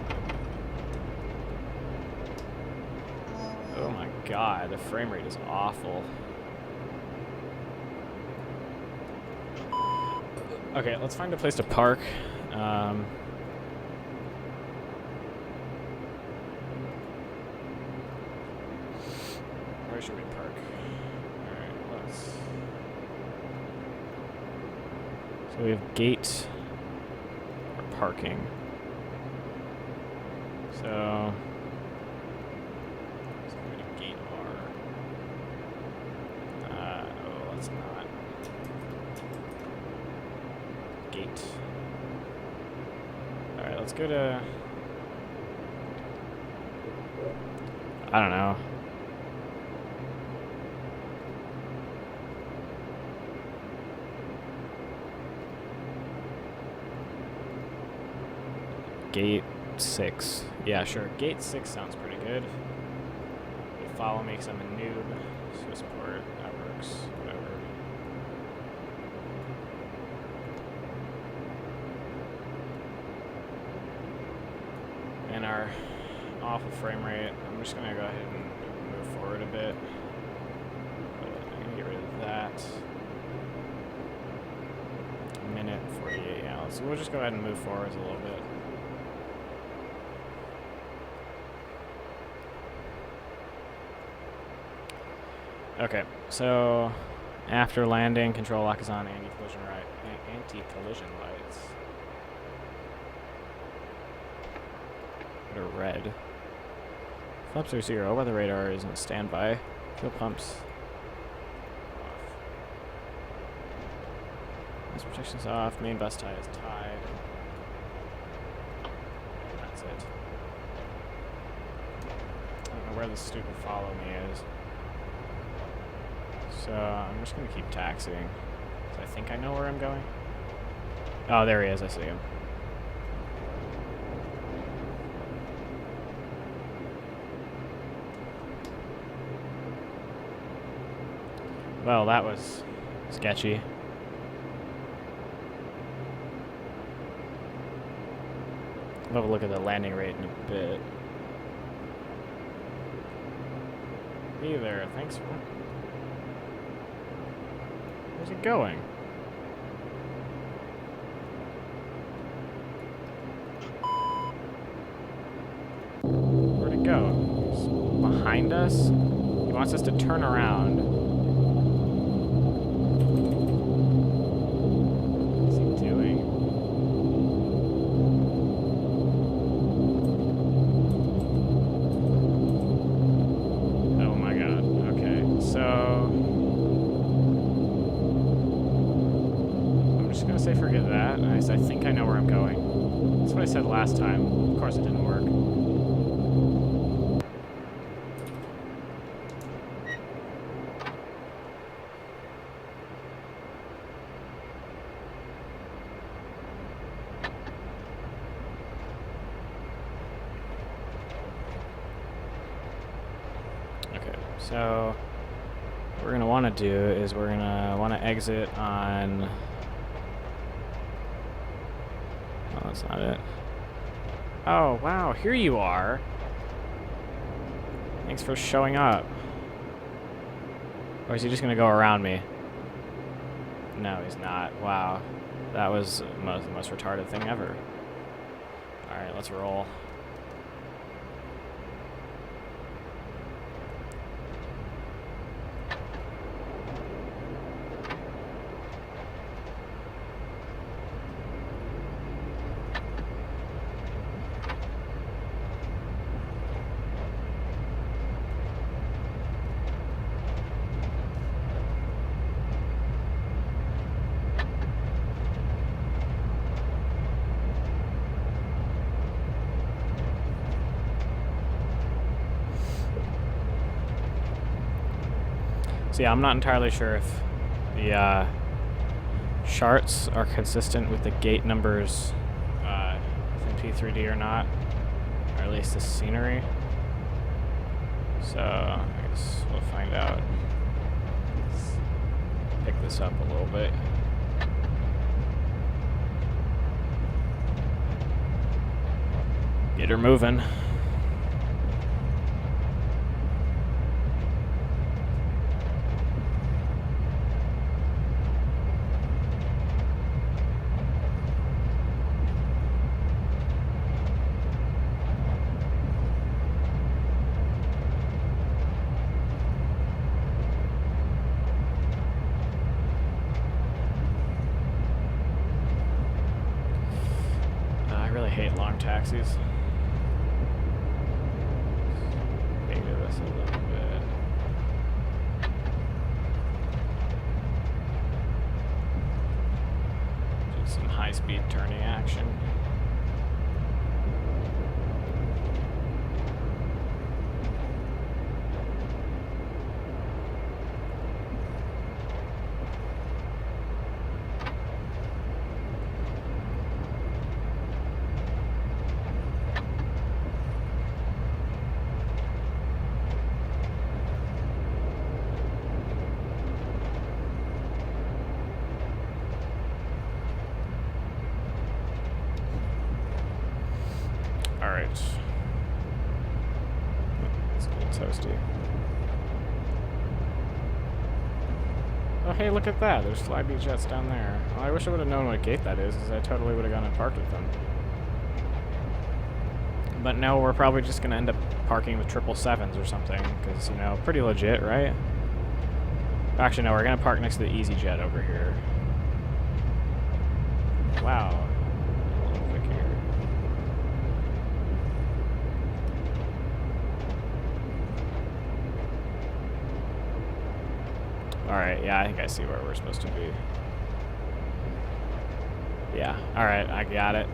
Oh my god, the frame rate is awful. Okay, let's find a place to park. Where should we park? Alright, let's... so we have gate or parking. So... let's go to gate R. Oh, let's not. Gate. Alright, let's go to... I don't know. gate 6. Yeah, sure. Gate 6 sounds pretty good. You follow me because I'm a noob. Swissport, that works. Whatever. And our awful frame rate, I'm just going to go ahead and move forward a bit. I'm going to get rid of that. Minute 48, yeah. So we'll just go ahead and move forwards a little bit. Okay, so after landing, control lock is on, anti-collision lights. What are red? Flaps are 0, weather radar isn't standby. Fuel pumps off. Mass protection's off, main bus tie is tied. And that's it. I don't know where the stupid follow me is. So I'm just going to keep taxiing. So I think I know where I'm going. Oh, there he is. I see him. Well, that was sketchy. We'll have a look at the landing rate in a bit. Hey there. Thanks for... Where's it going? Where'd it go? It's behind us? He wants us to turn around. What's he doing? Oh my god. Okay, so... say forget that. I think I know where I'm going. That's what I said last time. Of course it didn't work. Okay, so what we're going to want to do is we're going to want to exit on... Oh, that's not it. Oh, wow, here you are. Thanks for showing up. Or is he just going to go around me? No, he's not. Wow. That was the most retarded thing ever. Alright, let's roll. So yeah, I'm not entirely sure if the charts are consistent with the gate numbers in P3D or not, or at least the scenery. So I guess we'll find out. Let's pick this up a little bit. Get her moving. Hate long taxis. Maybe this a little bit. Just some high-speed turning action. Alright. It's a little toasty. Oh, hey, look at that. There's Flybeat jets down there. Well, I wish I would have known what gate that is, because I totally would have gone and parked with them. But no, we're probably just going to end up parking with 777s or something, because, you know, pretty legit, right? Actually, no, we're going to park next to the EasyJet over here. Wow. A little quick here. Alright, yeah, I think I see where we're supposed to be. Yeah, alright, I got it.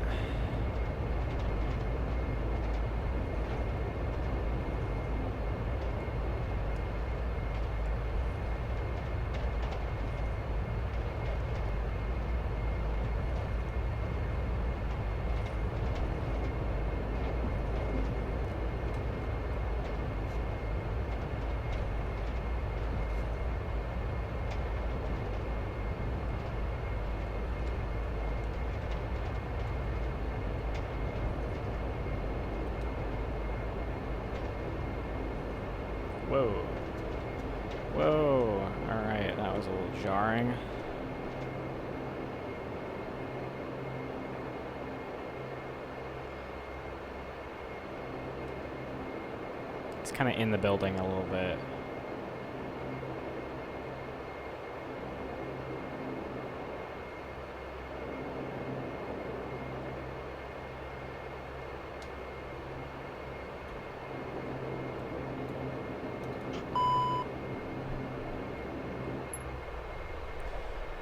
Whoa. Whoa. Alright, that was a little jarring. It's kind of in the building a little bit.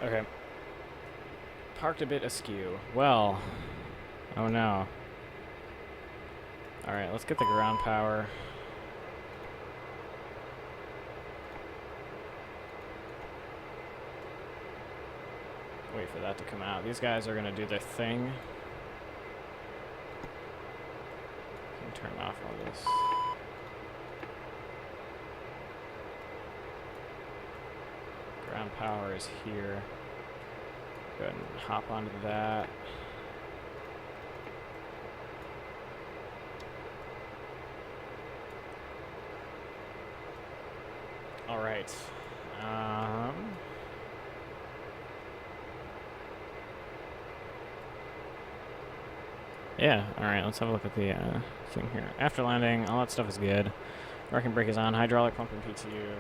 Okay. Parked a bit askew. Well. Oh no. Alright, let's get the ground power. Wait for that to come out. These guys are going to do their thing. Turn off all this. Ground power is here. Go ahead and hop onto that. All right. Yeah, alright, let's have a look at the thing here. After landing, all that stuff is good. Working brake is on, hydraulic pump and PTU.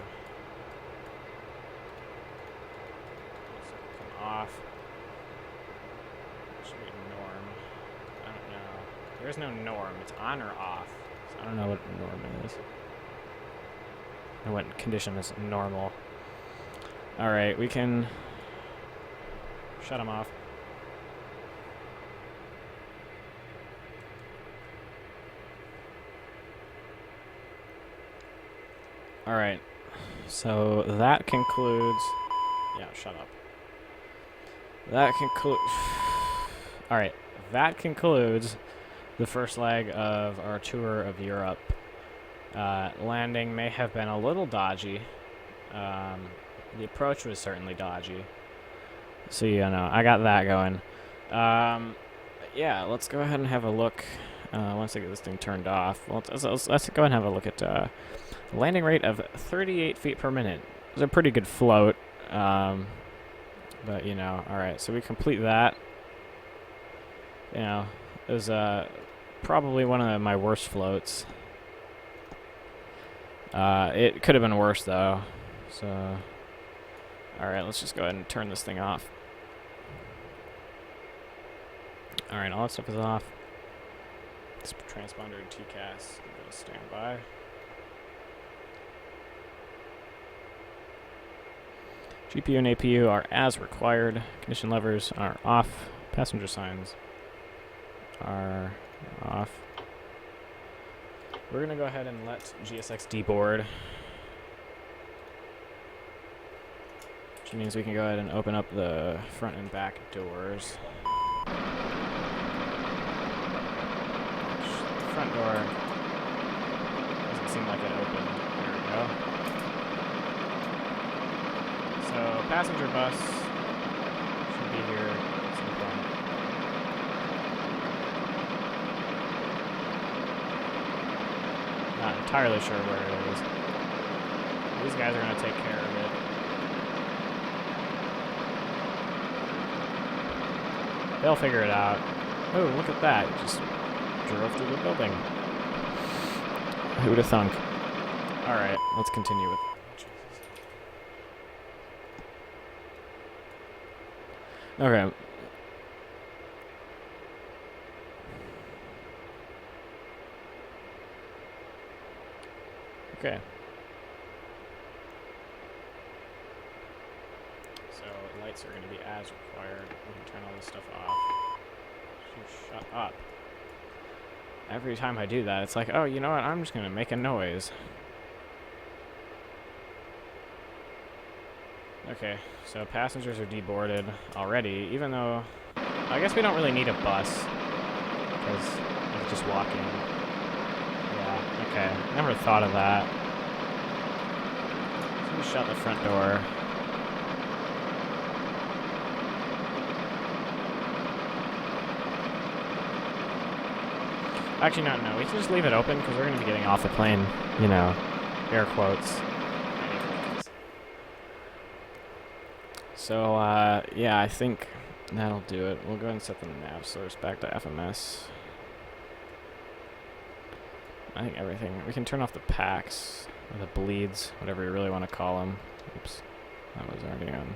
Come off. Should be norm. I don't know. There is no norm. It's on or off. So I don't know what norm is. And what condition is normal. Alright, we can shut them off. Alright, so that concludes... Yeah, shut up. That concludes... Alright, that concludes the first leg of our tour of Europe. Landing may have been a little dodgy. The approach was certainly dodgy. So, you know, I got that going. Yeah, let's go ahead and have a look. Once I get this thing turned off, well, let's go ahead and have a look at... landing rate of 38 feet per minute. It was a pretty good float. But, you know, alright, so we complete that. You know, it was probably one of my worst floats. It could have been worse, though. So, alright, let's just go ahead and turn this thing off. Alright, all that stuff is off. This transponder and TCAS, I'm going to stand by. GPU and APU are as required. Condition levers are off. Passenger signs are off. We're going to go ahead and let GSX deboard, which means we can go ahead and open up the front and back doors. The front door doesn't seem like it opened. There we go. So, passenger bus should be here at some point. entirely sure where it is. These guys are going to take care of it. They'll figure it out. Oh, look at that. It just drove through the building. Who'd have thunk? Alright, let's continue with... Okay. Okay. So, lights are going to be as required. We can turn all this stuff off. Shut up. Every time I do that, it's like, oh, you know what? I'm just going to make a noise. Okay, so passengers are deboarded already, even though... I guess we don't really need a bus, because we can just walk in. Yeah, okay. Never thought of that. So we shut the front door. Actually, no, we can just leave it open, because we're going to be getting off the plane, you know, air quotes. So, yeah, I think that'll do it. We'll go ahead and set the nav source back to FMS. I think everything... We can turn off the packs, or the bleeds, whatever you really want to call them. Oops, that was already on.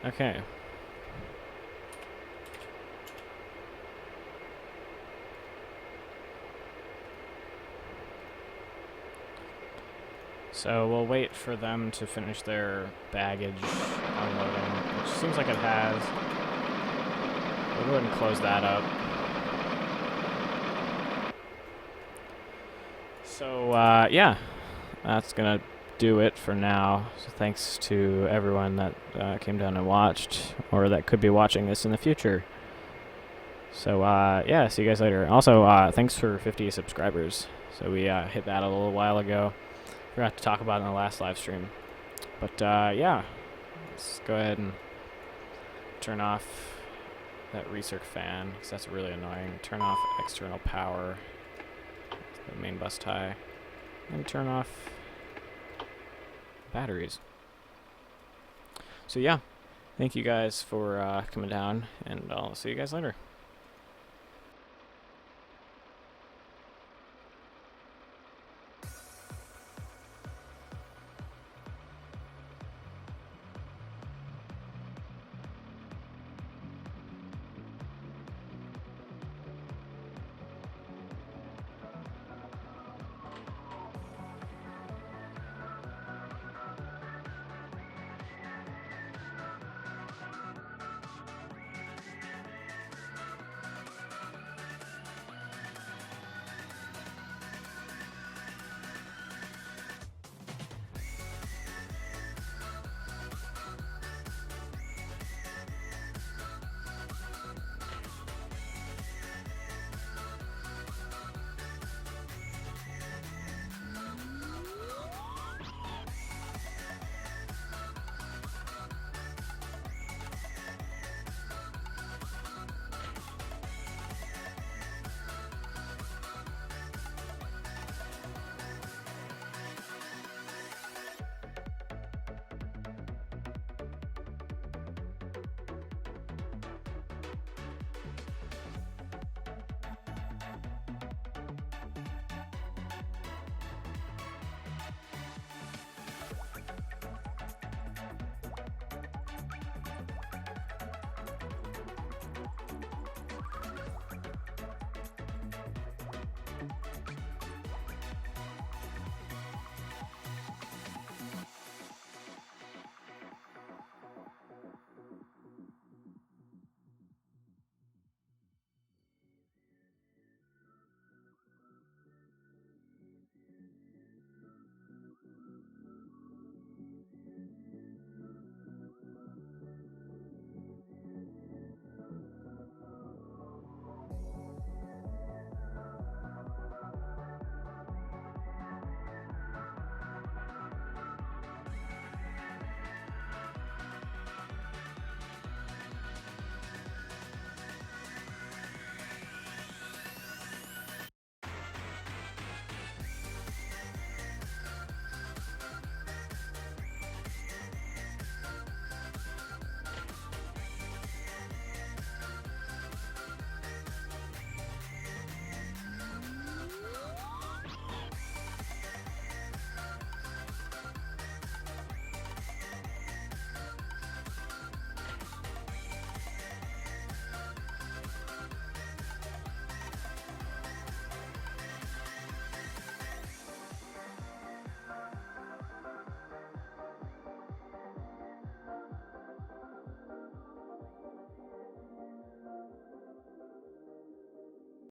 Okay. So we'll wait for them to finish their baggage unloading, which seems like it has. We'll go ahead and close that up. So, yeah, that's going to do it for now. So thanks to everyone that came down and watched, or that could be watching this in the future. So, yeah, see you guys later. Also, thanks for 50 subscribers. So we hit that a little while ago. Forgot to talk about it in the last live stream. But, yeah, let's go ahead and turn off that recirc fan, because that's really annoying. Turn off external power, the main bus tie, and turn off batteries. So, yeah, thank you guys for coming down, and I'll see you guys later.